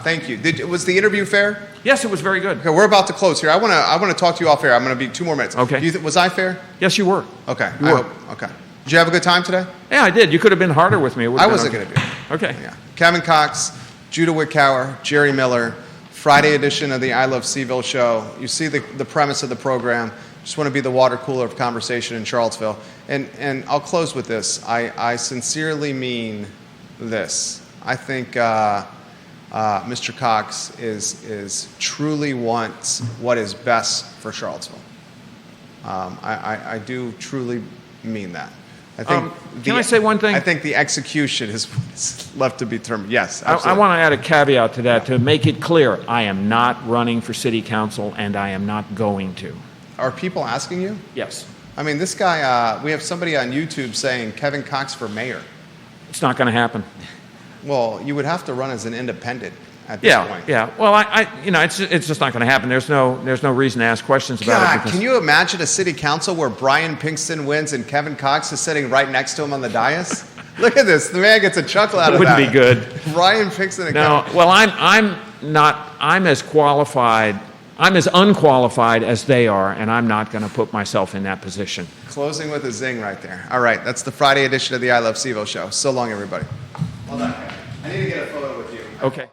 [SPEAKER 1] thank you. Was the interview fair?
[SPEAKER 2] Yes, it was very good.
[SPEAKER 1] Okay, we're about to close here. I want to talk to you off air. I'm going to be 2 more minutes.
[SPEAKER 2] Okay.
[SPEAKER 1] Was I fair?
[SPEAKER 2] Yes, you were.
[SPEAKER 1] Okay.
[SPEAKER 2] You were.
[SPEAKER 1] Okay. Did you have a good time today?
[SPEAKER 2] Yeah, I did. You could have been harder with me.
[SPEAKER 1] I wasn't going to be.
[SPEAKER 2] Okay.
[SPEAKER 1] Yeah. Kevin Cox, Judah Wickower, Jerry Miller, Friday edition of the I Love CVille Show. You see the premise of the program. Just want to be the water cooler of conversation in Charlottesville. And I'll close with this. I sincerely mean this. I think Mr. Cox is truly wants what is best for Charlottesville. I do truly mean that. I think
[SPEAKER 2] can I say one thing?
[SPEAKER 1] I think the execution is what's left to be determined. Yes, absolutely.
[SPEAKER 2] I want to add a caveat to that to make it clear. I am not running for city council, and I am not going to.
[SPEAKER 1] Are people asking you?
[SPEAKER 2] Yes.
[SPEAKER 1] I mean, this guy, we have somebody on YouTube saying Kevin Cox for mayor.
[SPEAKER 2] It's not going to happen.
[SPEAKER 1] Well, you would have to run as an independent at this point.
[SPEAKER 2] Yeah. Well, it's just not going to happen. There's no reason to ask questions about it.
[SPEAKER 1] God, can you imagine a city council where Brian Pinkston wins and Kevin Cox is sitting right next to him on the dais? Look at this. The man gets a chuckle out of that.
[SPEAKER 2] Wouldn't be good.
[SPEAKER 1] Brian Pinkston and
[SPEAKER 2] No.
[SPEAKER 1] Kevin.
[SPEAKER 2] Well, I'm as qualified. I'm as unqualified as they are, and I'm not going to put myself in that position.
[SPEAKER 1] Closing with a zing right there. All right, that's the Friday edition of the I Love CVille Show. So long, everybody. Hold on. I need to get a photo with you.
[SPEAKER 2] Okay.